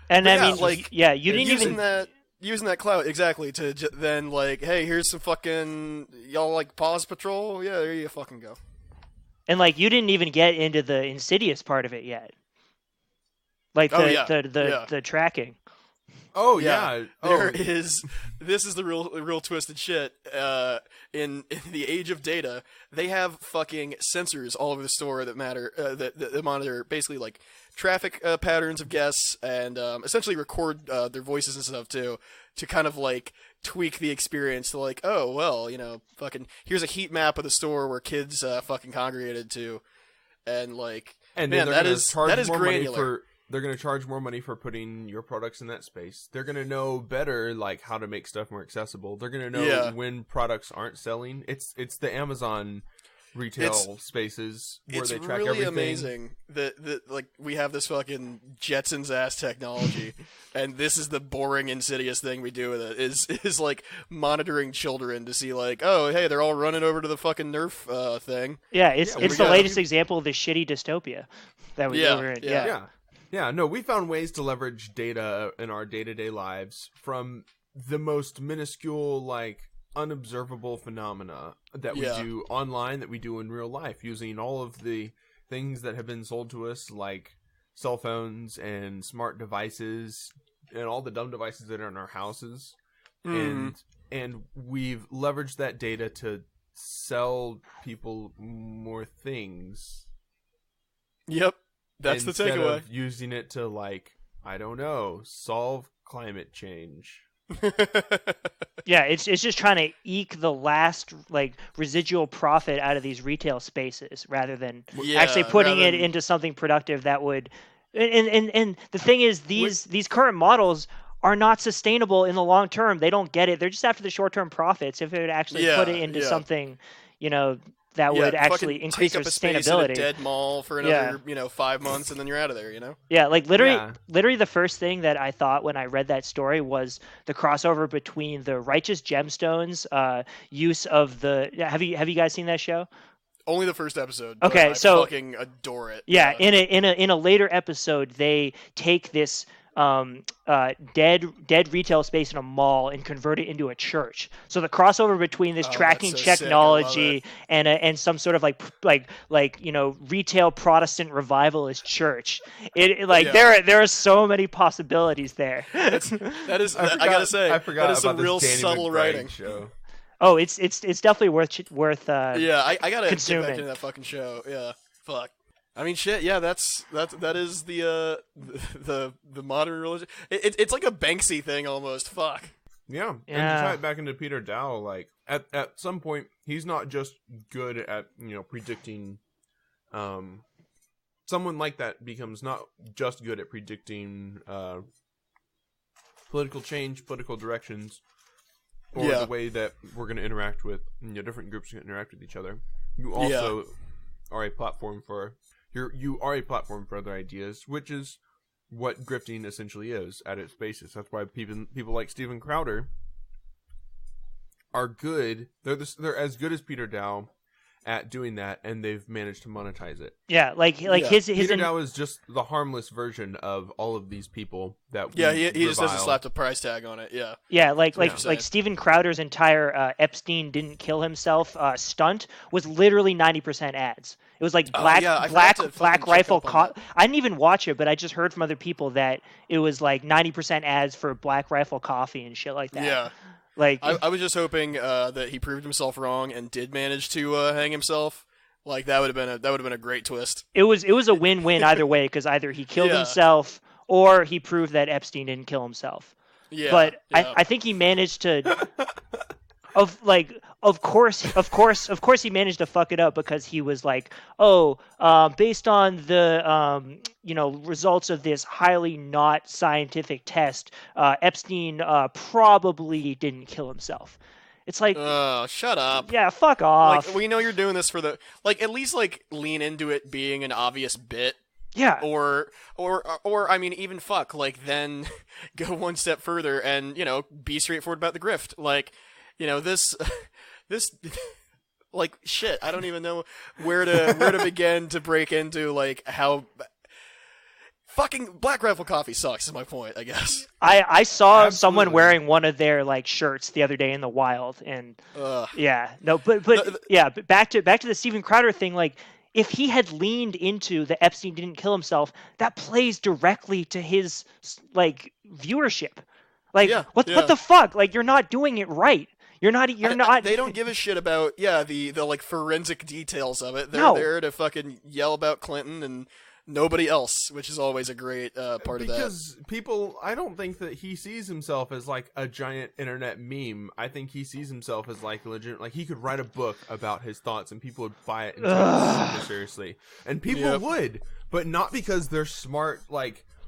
And but I mean, like, yeah, you didn't using that clout exactly to then like, hey, here's some fucking y'all like Paws Patrol. Yeah, there you fucking go. And like, you didn't even get into the Insidious part of it yet, like the tracking. Oh yeah, This is the real twisted shit. In the age of data, they have fucking sensors all over the store that matter that monitor basically like traffic patterns of guests and essentially record their voices and stuff too, to kind of like tweak the experience to like, oh well, you know, fucking here's a heat map of the store where kids fucking congregated to, and like, man, that is granular. They're going to charge more money for putting your products in that space. They're going to know better, like, how to make stuff more accessible. They're going to know when products aren't selling. It's the Amazon retail spaces where they track everything. It's really amazing that like we have this fucking Jetsons ass technology, and this is the boring, insidious thing we do with it is like monitoring children to see like, oh hey, they're all running over to the fucking Nerf thing. Yeah, it's the latest example of the shitty dystopia that we were in. Yeah, no, we found ways to leverage data in our day-to-day lives from the most minuscule, like, unobservable phenomena that we do online, that we do in real life, using all of the things that have been sold to us, like cell phones and smart devices and all the dumb devices that are in our houses. And we've leveraged that data to sell people more things. Yep. That's the takeaway. Instead of using it to, like, I don't know, solve climate change. Yeah, it's just trying to eke the last like residual profit out of these retail spaces rather than actually putting it into something productive that would. And the thing is, these current models are not sustainable in the long term. They don't get it. They're just after the short term profits. If it would actually put it into something, you know, that would actually increase their sustainability. Take up a space in a dead mall for another, 5 months, and then you're out of there, you know? Yeah, like literally the first thing that I thought when I read that story was the crossover between the Righteous Gemstones use of the. Have you guys seen that show? Only the first episode. Okay, I so fucking adore it. Yeah, in a later episode, they take this dead retail space in a mall and convert it into a church. So the crossover between this tracking technology and some sort of like retail Protestant revivalist church. There are so many possibilities there. That is I gotta say, I forgot that is some about real this Danny subtle McBride writing. Show. Oh, it's definitely worth I gotta consuming. get back into that fucking show. Yeah, fuck. I mean, shit. Yeah, that is the modern religion. It's like a Banksy thing almost. Fuck. Yeah, and to tie it back into Peter Dow, like at some point, he's not just good at predicting. Someone like that becomes not just good at predicting political change, political directions, or Yeah. the way that we're going to interact with different groups are going to interact with each other. You also are a platform for you are a platform for other ideas, which is what grifting essentially is at its basis. That's why people like Steven Crowder are good. They're as good as Peter Dow at doing that, and they've managed to monetize it. Yeah, his Peter Dow is just the harmless version of all of these people that he just doesn't revile. slap the price tag on it. Yeah. Yeah, like Yeah. Steven Crowder's entire Epstein didn't kill himself stunt was literally 90% ads. It was like I forgot to Black fucking Rifle. check up on I didn't even watch it, but I just heard from other people that it was like 90% ads for Black Rifle coffee and shit like that. Yeah. Like I was just hoping that he proved himself wrong and did manage to hang himself. Like that would have been a great twist. it was a win-win either way, because either he killed Yeah. himself or he proved that Epstein didn't kill himself. Yeah. But yeah. I think he managed to of course he managed to fuck it up, because he was like, based on the results of this highly not scientific test, Epstein probably didn't kill himself. It's like, Oh, shut up. yeah, fuck off. Like we know you're doing this for the at least lean into it being an obvious bit. Yeah. Or I mean, even fuck, then go one step further and, be straightforward about the grift. This, shit, I don't even know where to begin to break into, how fucking Black Rifle coffee sucks is my point, I guess. I saw someone Absolutely. wearing one of their shirts the other day in the wild, and Ugh. yeah, no, but back to the Steven Crowder thing, if he had leaned into the Epstein didn't kill himself, that plays directly to his viewership. What the fuck? You're not doing it right. You're not. They don't give a shit about the forensic details of it. They're No. there to fucking yell about Clinton and nobody else, which is always a great part of that. Because I don't think that he sees himself as a giant internet meme. I think he sees himself as legit. He could write a book about his thoughts and people would buy it and take it super seriously. And people would, but not because they're smart,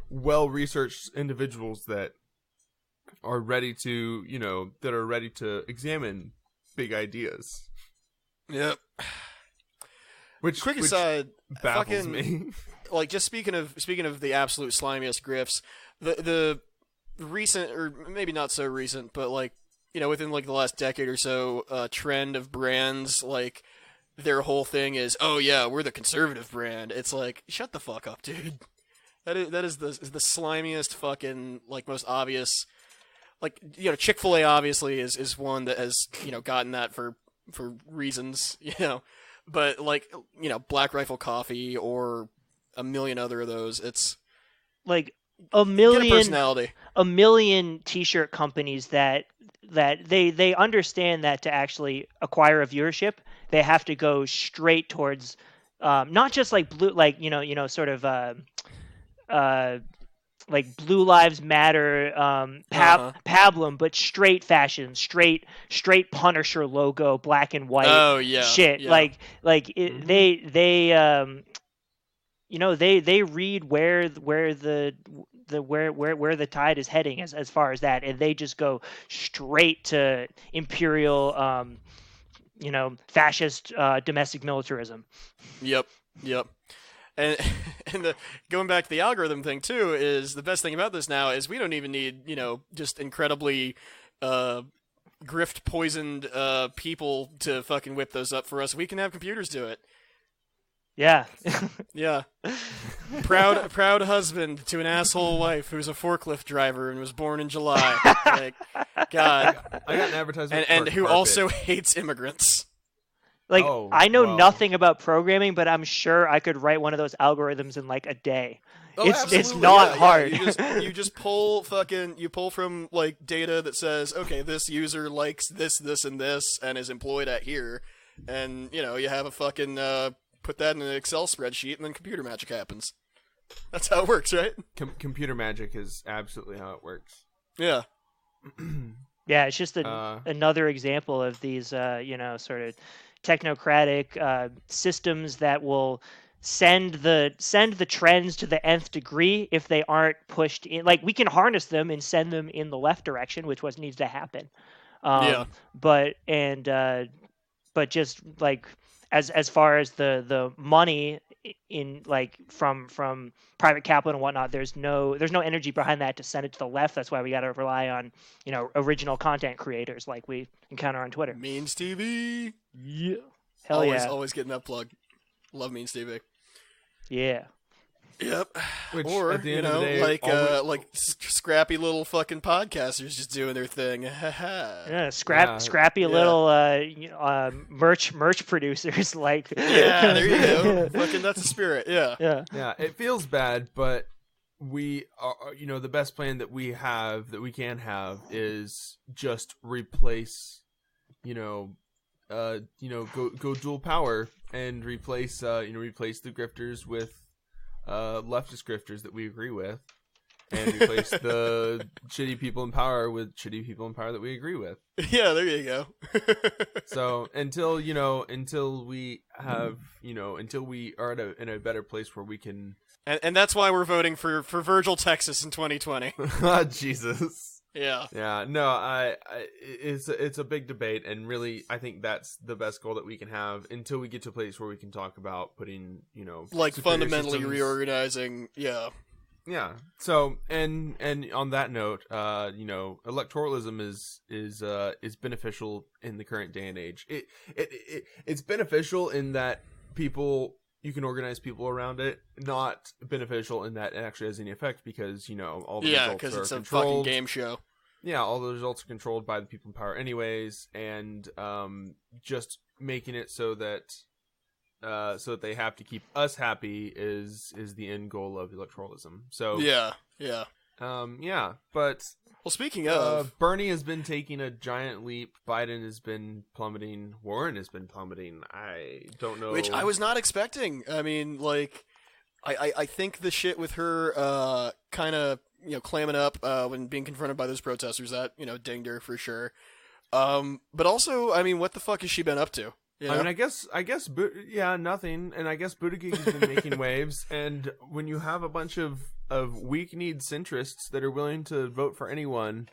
well-researched individuals that are ready to, examine big ideas. Yep. Which Quick aside, baffles fucking me. just speaking of the absolute slimiest grifts, the recent, or maybe not so recent, but within the last decade or so, trend of brands their whole thing is, oh yeah, we're the conservative brand. It's shut the fuck up, dude. That is the slimiest fucking most obvious. Chick-fil-A obviously is one that has gotten that for reasons, but Black Rifle Coffee or a million other of those, it's a get a million personality. T-shirt companies that they understand that to actually acquire a viewership, they have to go straight towards not just blue, Blue Lives Matter, pablum, but straight fashion, straight Punisher logo, black and white. Oh yeah, shit. Yeah. They read where the tide is heading as far as that, and they just go straight to imperial, fascist domestic militarism. Yep. And going back to the algorithm thing too, is the best thing about this now is we don't even need just incredibly grift poisoned people to fucking whip those up for us. We can have computers do it. Yeah. Yeah. Proud husband to an asshole wife who's a forklift driver and was born in July. God. I got an advertisement And for who carpet. also hates immigrants. I know well. nothing about programming, but I'm sure I could write one of those algorithms in a day. Oh, it's absolutely, not yeah. hard. You just pull from data that says, okay, this user likes this, and this, and is employed at here, and you have a fucking put that in an Excel spreadsheet, and then computer magic happens. That's how it works, right? Computer magic is absolutely how it works. Yeah. Yeah, it's just another example of these, sort of technocratic systems that will send the trends to the nth degree if they aren't pushed in. We can harness them and send them in the left direction, which needs to happen. Yeah. But just like as far as the money in like from private capital and whatnot, there's no energy behind that to send it to the left. That's why we got to rely on original content creators like we encounter on Twitter. Means TV. Yeah, hell yeah, Always getting that plug. Love Means TV. yeah. Yep. Which, Or at the end of the day, like scrappy little fucking podcasters just doing their thing. Yeah, scrappy Yeah. little merch producers like. Yeah, there you go. Fucking, that's the spirit. Yeah. Yeah. Yeah, it feels bad, but we are, the best plan that we can have is just replace, go dual power and replace the grifters with leftist grifters that we agree with, and replace the shitty people in power with shitty people in power that we agree with. Yeah, there you go. So until we are in a better place where we can. And that's why we're voting for Virgil, Texas in 2020. Jesus. Yeah. Yeah. No, it's a big debate, and really, I think that's the best goal that we can have until we get to a place where we can talk about putting, like superior fundamentally systems. reorganizing. Yeah. Yeah. So, and on that note, electoralism is beneficial in the current day and age. It's beneficial in that you can organize people around it. Not beneficial in that it actually has any effect because all the results because are it's a controlled. fucking game show. Yeah, all the results are controlled by the people in power, anyways, and just making it so that they have to keep us happy is the end goal of electoralism. So Yeah. But Well, speaking of, Bernie has been taking a giant leap. Biden has been plummeting. Warren has been plummeting. I don't know, which I was not expecting. I mean, like, I think the shit with her kind of clamming up when being confronted by those protesters, that dinged her for sure. But also, I mean, what the fuck has she been up to? I mean, I guess, nothing. And I guess Buttigieg has been making waves. And when you have a bunch of weak-kneed centrists that are willing to vote for anyone,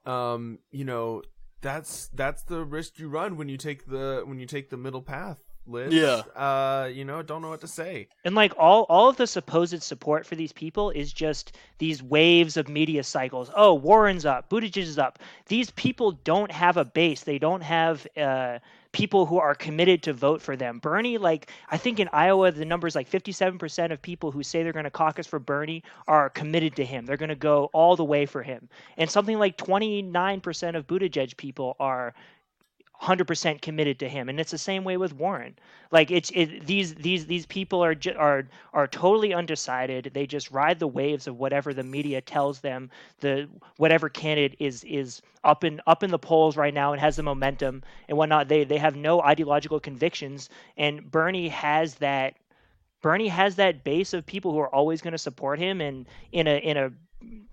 that's the risk you run when you take the middle path, Liz. Yeah. Don't know what to say. And like all of the supposed support for these people is just these waves of media cycles. Oh, Warren's up, Buttigieg is up. These people don't have a base. They don't have people who are committed to vote for them. Bernie, like, I think in Iowa, the number's like 57% of people who say they're going to caucus for Bernie are committed to him. They're going to go all the way for him. And something like 29% of Buttigieg people are 100% committed to him, and it's the same way with Warren. Like these people are totally undecided. They just ride the waves of whatever the media tells them. Whatever candidate is up in the polls right now and has the momentum and whatnot. They have no ideological convictions, and Bernie has that base of people who are always going to support him, and in a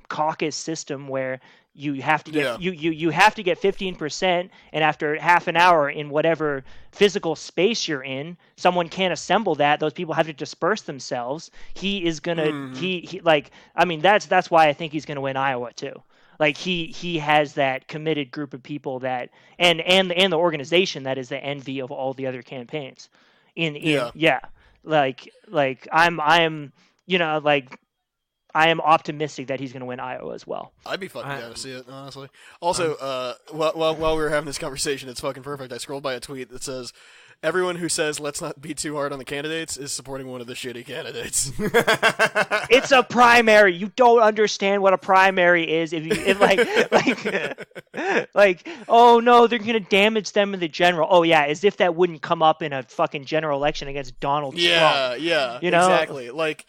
caucus system where you have to get you have to get 15%, and after half an hour in whatever physical space you're in, someone can't assemble that. Those people have to disperse themselves. He is gonna he like, I mean, that's why I think he's gonna win Iowa too. Like he has that committed group of people that and the organization that is the envy of all the other campaigns. Like I'm I am optimistic that he's going to win Iowa as well. I'd be fucking down to see it, honestly. Also, while we were having this conversation, it's fucking perfect. I scrolled by a tweet that says, "Everyone who says let's not be too hard on the candidates is supporting one of the shitty candidates." It's a primary. You don't understand what a primary is. Like, oh no, they're going to damage them in the general. Oh yeah, as if that wouldn't come up in a fucking general election against Donald Trump. Yeah, exactly. Like,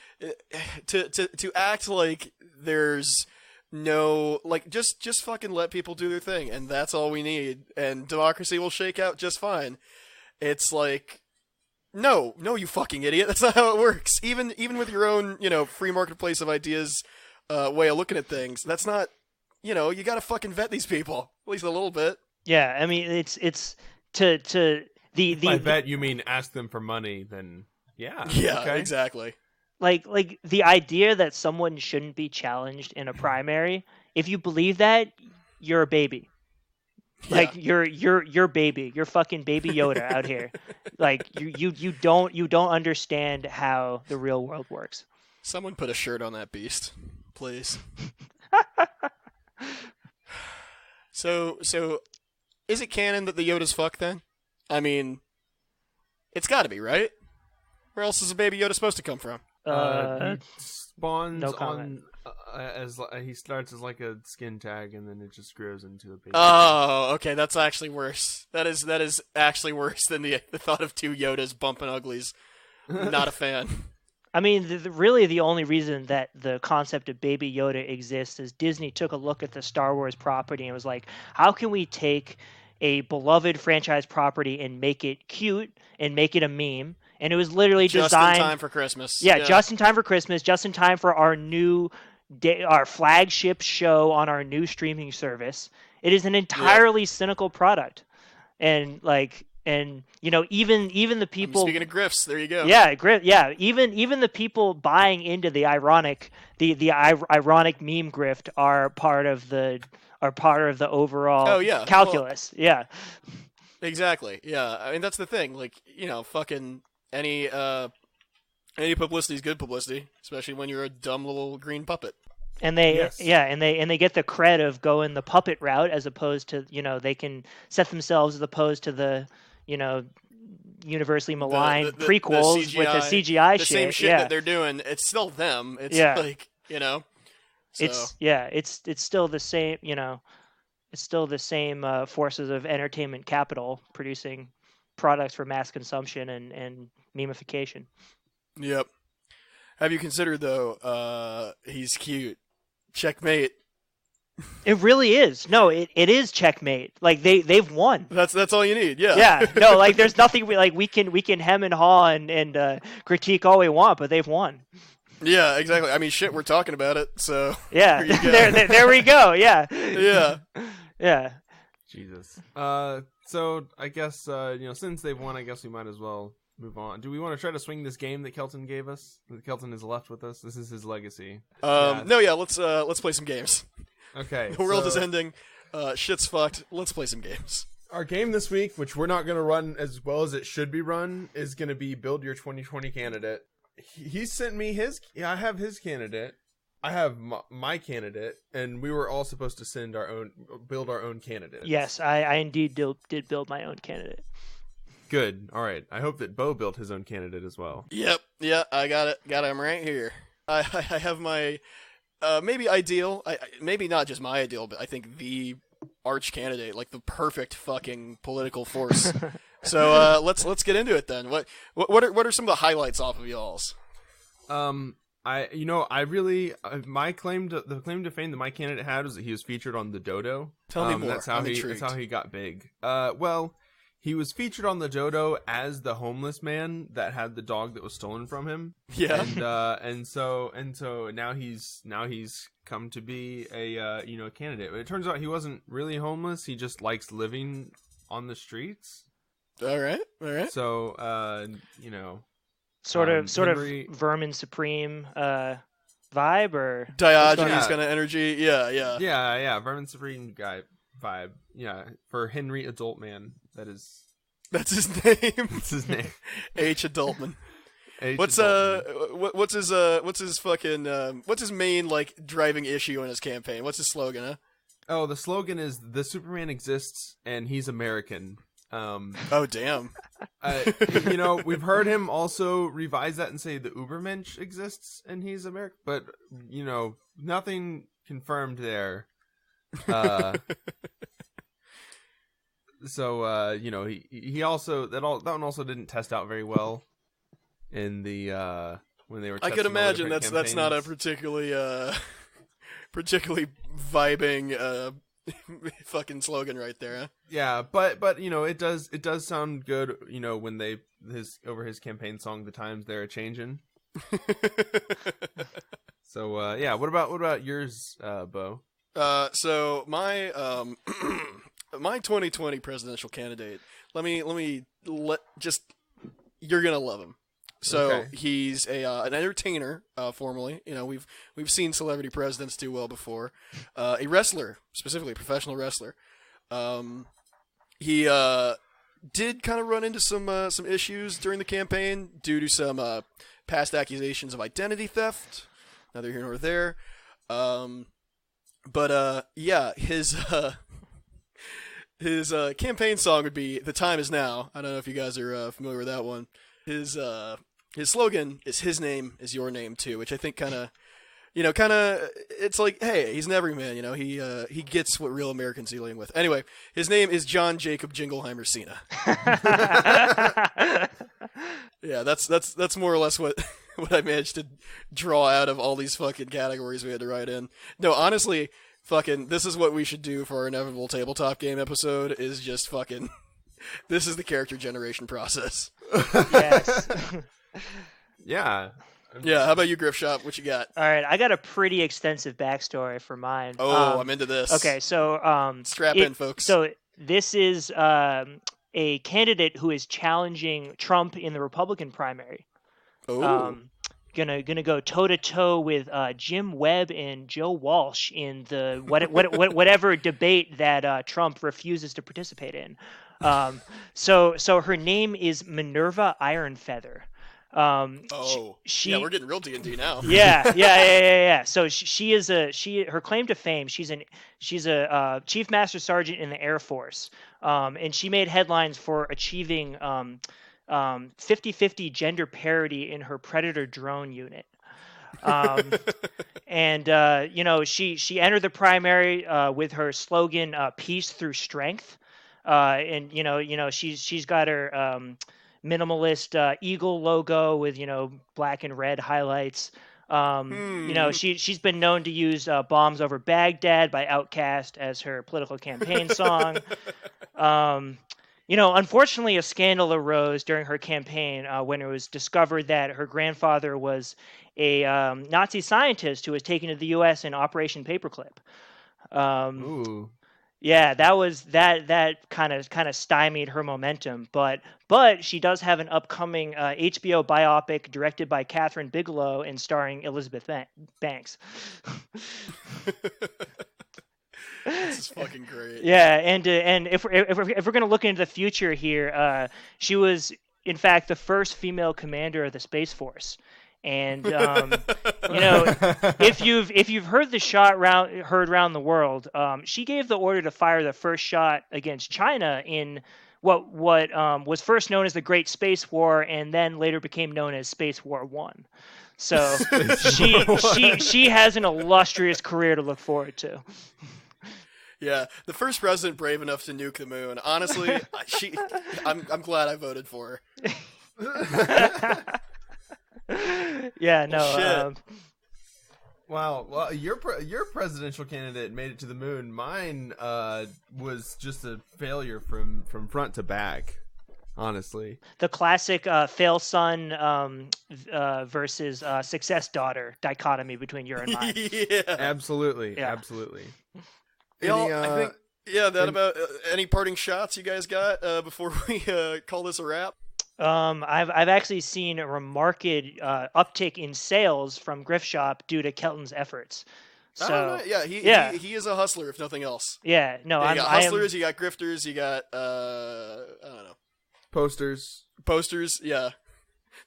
to act like there's no, like, just fucking let people do their thing, and that's all we need, and democracy will shake out just fine. It's like, no, you fucking idiot. That's not how it works. Even with your own, free marketplace of ideas way of looking at things, that's not, you got to fucking vet these people, at least a little bit. Yeah, I mean, it's to the By vet you mean ask them for money, then yeah. Yeah, okay. Exactly. Like the idea that someone shouldn't be challenged in a primary, if you believe that, you're a baby. Like you're baby, you're fucking baby Yoda out here. Like you don't understand how the real world works. Someone put a shirt on that beast, please. So is it canon that the Yodas fuck then? I mean, it's got to be, right? Where else is a baby Yoda supposed to come from? He spawns no comment. on he starts as like a skin tag, and then it just grows into a baby. Oh, okay, that's actually worse. That is actually worse than the thought of two Yodas bumping uglies. Not a fan. I mean, really the only reason that the concept of Baby Yoda exists is Disney took a look at the Star Wars property and was like, how can we take a beloved franchise property and make it cute and make it a meme? And it was literally just designed... in time for Christmas. Yeah, just in time for Christmas, just in time for our our flagship show on our new streaming service. It is an entirely cynical product. And even the people. Speaking of grifts, there you go. Yeah, even the people buying into the ironic meme grift are part of the overall calculus. Well, yeah, exactly. Yeah, I mean that's the thing. Like fucking any publicity is good publicity, especially when you're a dumb little green puppet. And they get the cred of going the puppet route as opposed to they can set themselves as opposed to the universally maligned prequels with the CGI the shit. Same shit that they're doing. It's still them. It's So. It's still the same. It's still the same forces of entertainment capital producing products for mass consumption and memification. Yep. Have you considered though? He's cute. Checkmate. It really is. No, it is checkmate. Like they've won. That's all you need. Yeah. Yeah. No, like there's nothing we can hem and haw and critique all we want, but they've won. Yeah, exactly. I mean, shit, we're talking about it. So yeah, there we go. Yeah. Yeah. Yeah. Jesus. So I guess since they've won, I guess we might as well move on. Do we want to try to swing this game that Kelton gave us? That Kelton has left with us. This is his legacy. No, yeah. Let's play some games. Okay. The world is ending. Shit's fucked. Let's play some games. Our game this week, which we're not going to run as well as it should be run, is going to be Build Your 2020 Candidate. He sent me his... I have his candidate. I have my candidate, and we were all supposed to build our own candidate. Yes, I indeed did build my own candidate. Good. All right. I hope that Bo built his own candidate as well. Yep. Yeah, I got it. Got him right here. I have my maybe ideal. Maybe not just my ideal, but I think the arch candidate, like the perfect fucking political force. So let's get into it then. What are some of the highlights off of y'all's? I really my claim to fame that my candidate had was that he was featured on the Dodo. Tell me more. That's how he got big. Well, he was featured on the Dodo as the homeless man that had the dog that was stolen from him. Yeah. And so now he's come to be a candidate. But it turns out he wasn't really homeless. He just likes living on the streets. All right. So sort of Henry... Vermin Supreme vibe or Diogenes kind of energy. Yeah. Vermin Supreme guy vibe. Yeah, for Henry Adultman. That's his name. That's his name. H Adultman. What's his main like driving issue in his campaign? What's his slogan? Huh? Oh, the slogan is "The Superman exists and he's American." Oh damn. We've heard him also revise that and say the Ubermensch exists and he's American, but nothing confirmed there. So he also that one also didn't test out very well in the when they were. I could imagine that's not a particularly vibing fucking slogan right there. Huh? Yeah, but it does sound good. When over his campaign song, "The Times They're a-Changin'." So yeah, what about yours, Bo? So my my 2020 presidential candidate. You're gonna love him. So okay. He's an entertainer, formerly. We've seen celebrity presidents do well before. A wrestler, specifically a professional wrestler. He did kind of run into some issues during the campaign due to some past accusations of identity theft. Neither here nor there. Yeah, his campaign song would be "The Time Is Now." I don't know if you guys are familiar with that one. His slogan is "His name is your name too," which I think kind of, it's like, hey, he's an everyman, he gets what real Americans are dealing with. Anyway, his name is John Jacob Jingleheimer Cena. Yeah, that's more or less what I managed to draw out of all these fucking categories we had to write in. No, honestly, fucking, this is what we should do for our inevitable tabletop game episode, is just fucking, this is the character generation process. Yes. Yeah. Yeah, how about you, GRIFTSH0P? What you got? All right, I got a pretty extensive backstory for mine. Oh, I'm into this. Okay, so strap in, folks. So this is a candidate who is challenging Trump in the Republican primary. Oh. Gonna go toe to toe with Jim Webb and Joe Walsh in the whatever debate that Trump refuses to participate in. So her name is Minerva Ironfeather. Yeah, we're getting real D&D now. Yeah. So her claim to fame. She's a Chief Master Sergeant in the Air Force, and she made headlines for achieving 50-50 gender parity in her Predator drone unit. And she entered the primary with her slogan "Peace through Strength," and she's got her minimalist eagle logo with black and red highlights. She's been known to use "Bombs Over Baghdad" by Outkast as her political campaign song. Unfortunately, a scandal arose during her campaign when it was discovered that her grandfather was a Nazi scientist who was taken to the U.S. in Operation Paperclip. Ooh. Yeah, that kind of stymied her momentum, but she does have an upcoming HBO biopic directed by Catherine Bigelow and starring Elizabeth Banks. This is fucking great. Yeah, and if we're gonna look into the future here, she was in fact the first female commander of the Space Force. And if you've heard the shot heard around the world, she gave the order to fire the first shot against China in what was first known as the Great Space War, and then later became known as Space War I. So she has an illustrious career to look forward to. Yeah, the first president brave enough to nuke the moon. Honestly, I'm glad I voted for her. Yeah, no. Wow. Well, your presidential candidate made it to the moon. Mine was just a failure from front to back. Honestly, the classic fail son versus success daughter dichotomy between your and mine. Yeah, absolutely. I think about any parting shots you guys got before we call this a wrap. I've actually seen a remarked uptick in sales from GRIFTSH0P due to Kelton's efforts. So he is a hustler if nothing else. Yeah, no, you got hustlers, you got grifters, you got I don't know, posters. Yeah,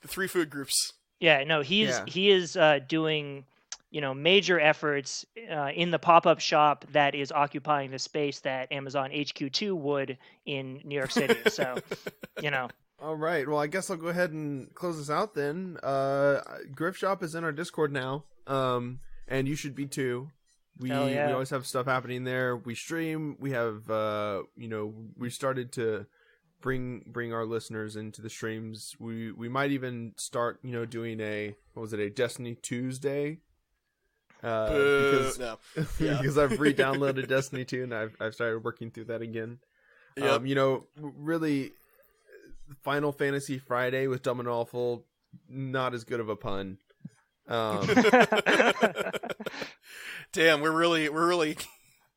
the 3 food groups. Yeah, no, he is doing major efforts in the pop-up shop that is occupying the space that Amazon HQ2 would in New York City. So, All right. Well, I guess I'll go ahead and close this out then. GRIFTSH0P is in our Discord now, and you should be too. We always have stuff happening there. We stream. We have we started to bring our listeners into the streams. We might even start doing a Destiny Tuesday. Because I've re-downloaded Destiny 2 and I've started working through that again. Yep. Really, Final Fantasy Friday with Dumb and Awful, not as good of a pun. Damn, we're really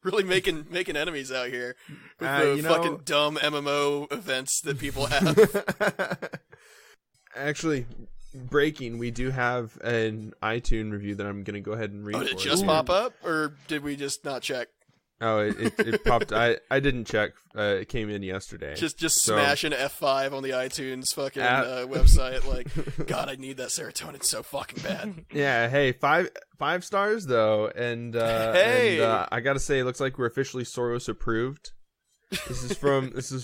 making enemies out here with the fucking dumb MMO events that people have. Actually, breaking, we do have an iTunes review that I'm going to go ahead and read. Did it just pop up, or did we just not check? Oh, it popped. I didn't check. It came in yesterday. Just So- smashing F5 on the iTunes fucking website. Like, God, I need that serotonin so fucking bad. Yeah. Hey, five stars though, and Hey! I gotta say, it looks like we're officially Soros approved. This is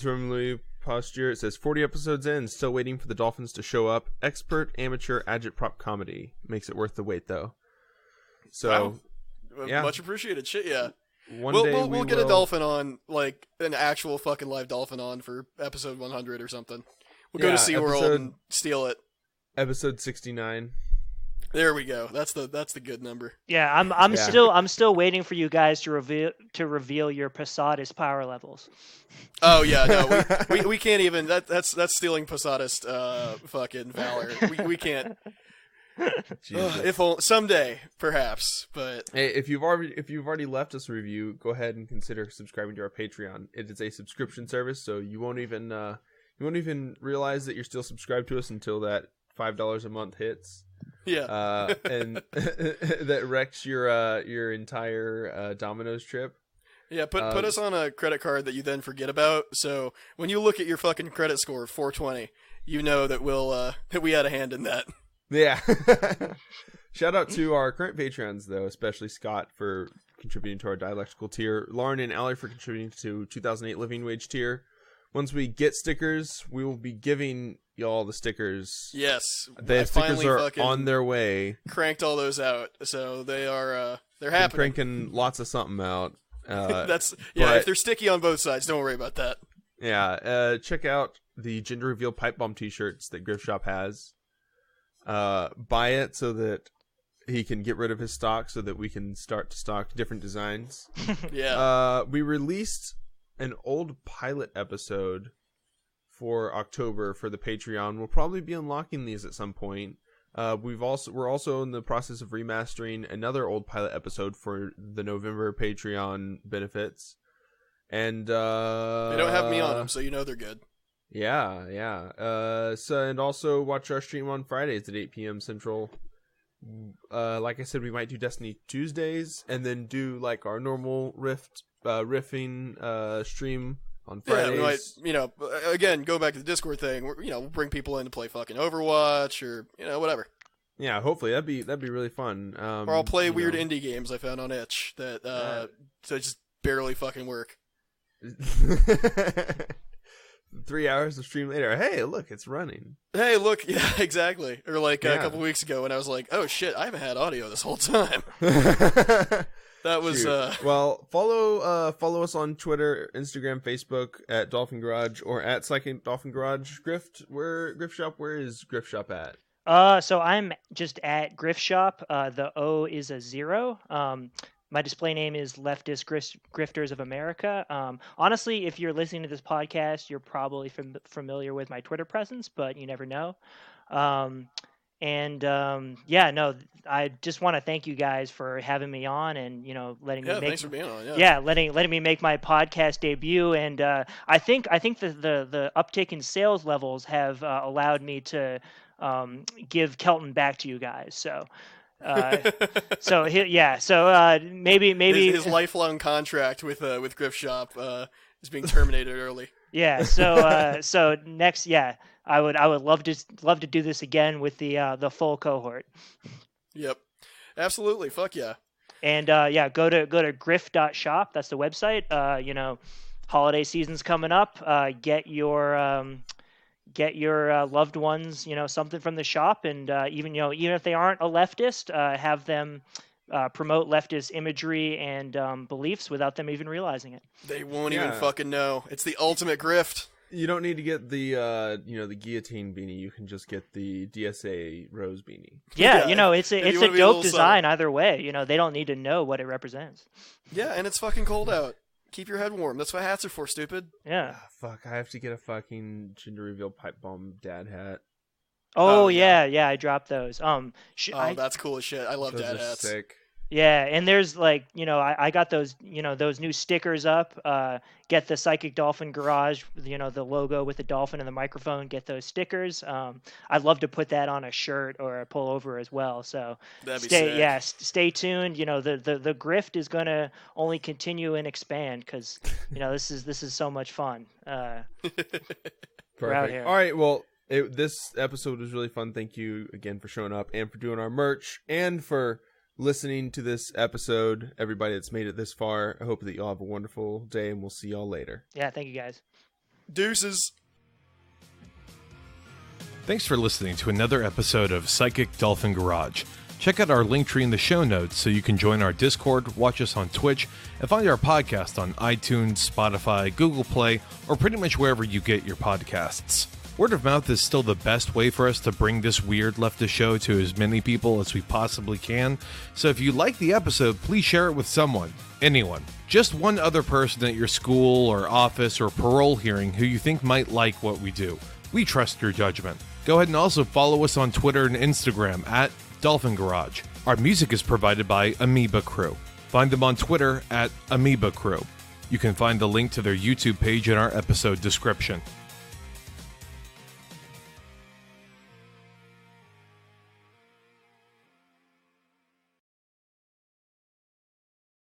from Louis Posture. It says 40 episodes in, still waiting for the dolphins to show up. Expert, amateur, agitprop comedy makes it worth the wait though. So Wow. yeah. Much apprecited. Shit, yeah. one day We'll get will... a dolphin on, like an actual fucking live dolphin on for episode 100 or something. We'll go to SeaWorld and steal it. Episode 69. There we go. That's the good number. Yeah, I'm still waiting for you guys to reveal your Posadas power levels. Oh yeah, no, we can't even. That's stealing Posadas fucking valor. We can't. If someday, perhaps, but Hey, if you've already left us a review, go ahead and consider subscribing to our Patreon. It is a subscription service, so you won't even realize that you're still subscribed to us until that $5 a month hits. yeah, And that wrecks your entire Domino's trip. yeah. Put us on a credit card that you then forget about. So when you look at your fucking credit score of 420, you know that that we had a hand in that. Yeah. Shout out to our current Patreons, though, especially Scott for contributing to our dialectical tier, Lauren and Allie for contributing to 2008 living wage tier. Once we get stickers, we will be giving y'all the stickers. Yes, The I stickers finally are fucking on their way. cranked all those out, so they're Been happening. cranking lots of something out. If they're sticky on both sides, don't worry about that. Yeah, check out the gender reveal pipe bomb t-shirts that Grift Shop has. Buy it so that he can get rid of his stock so that we can start to stock different designs. Yeah. We released an old pilot episode for October for the Patreon. We'll probably be unlocking these at some point. We're also in the process of remastering another old pilot episode for the November Patreon benefits. And They don't have me on them, so you know they're good. Yeah. And also watch our stream on Fridays at 8 p.m. Central. Like I said, we might do Destiny Tuesdays and then do like our normal riffing stream on Fridays. Yeah, we might, again, go back to the Discord thing. We'll bring people in to play fucking Overwatch or whatever. Yeah, hopefully that'd be really fun. Or I'll play weird indie games I found on itch that just barely fucking work. 3 hours of stream later. Hey, look, it's running. Hey, look, yeah, exactly. Or like a couple weeks ago when I was like, oh shit, I haven't had audio this whole time. That was Well, follow us on Twitter, Instagram, Facebook at Dolphin Garage or at Psychic Dolphin Garage. Grift Shop, where is Grift Shop at? So I'm just at Grift Shop. The O is a 0. My display name is Leftist Grifters of America. Honestly, if you're listening to this podcast, you're probably familiar with my Twitter presence, but you never know. I just want to thank you guys for having me on and letting me make. Thanks for being on. Letting me make my podcast debut, and I think the uptick in sales levels have allowed me to give Kelton back to you guys. So. Maybe his lifelong contract with Grift Shop is being terminated early. Yeah. So next, I would love to do this again with the full cohort. Yep. Absolutely. Fuck yeah. And go to grift.shop. That's the website. Holiday season's coming up. Get your loved ones, something from the shop, and even if they aren't a leftist, have them promote leftist imagery and beliefs without them even realizing it. They won't even fucking know. It's the ultimate grift. You don't need to get the the guillotine beanie. You can just get the DSA rose beanie. Yeah, it's a dope design either way. They don't need to know what it represents. Yeah, and it's fucking cold out. Keep your head warm. That's what hats are for, stupid. Yeah. Fuck, I have to get a fucking gender reveal pipe bomb dad hat. Oh yeah, I dropped those. That's cool as shit. I love Those dad are hats. sick. Yeah, and there's like, I got those, those new stickers up. Get the Psychic Dolphin Garage, the logo with the dolphin and the microphone. Get those stickers. I'd love to put that on a shirt or a pullover as well. So That'd be sick. stay tuned. The grift is going to only continue and expand because this is so much fun. We're out here. All right, well, this episode was really fun. Thank you again for showing up and for doing our merch and for listening to this episode. Everybody that's made it this far, I hope that you'll have a wonderful day, and we'll see y'all later. Yeah, thank you guys. Deuces. Thanks for listening to another episode of Psychic Dolphin Garage. Check out our link tree in the show notes so you can join our Discord, watch us on Twitch, and find our podcast on iTunes, Spotify, Google Play, or pretty much wherever you get your podcasts. Word of mouth is still the best way for us to bring this weird leftist show to as many people as we possibly can. So if you like the episode, please share it with someone. Anyone. Just one other person at your school or office or parole hearing who you think might like what we do. We trust your judgment. Go ahead and also follow us on Twitter and Instagram at Dolphin Garage. Our music is provided by Amoeba Crew. Find them on Twitter at Amoeba Crew. You can find the link to their YouTube page in our episode description.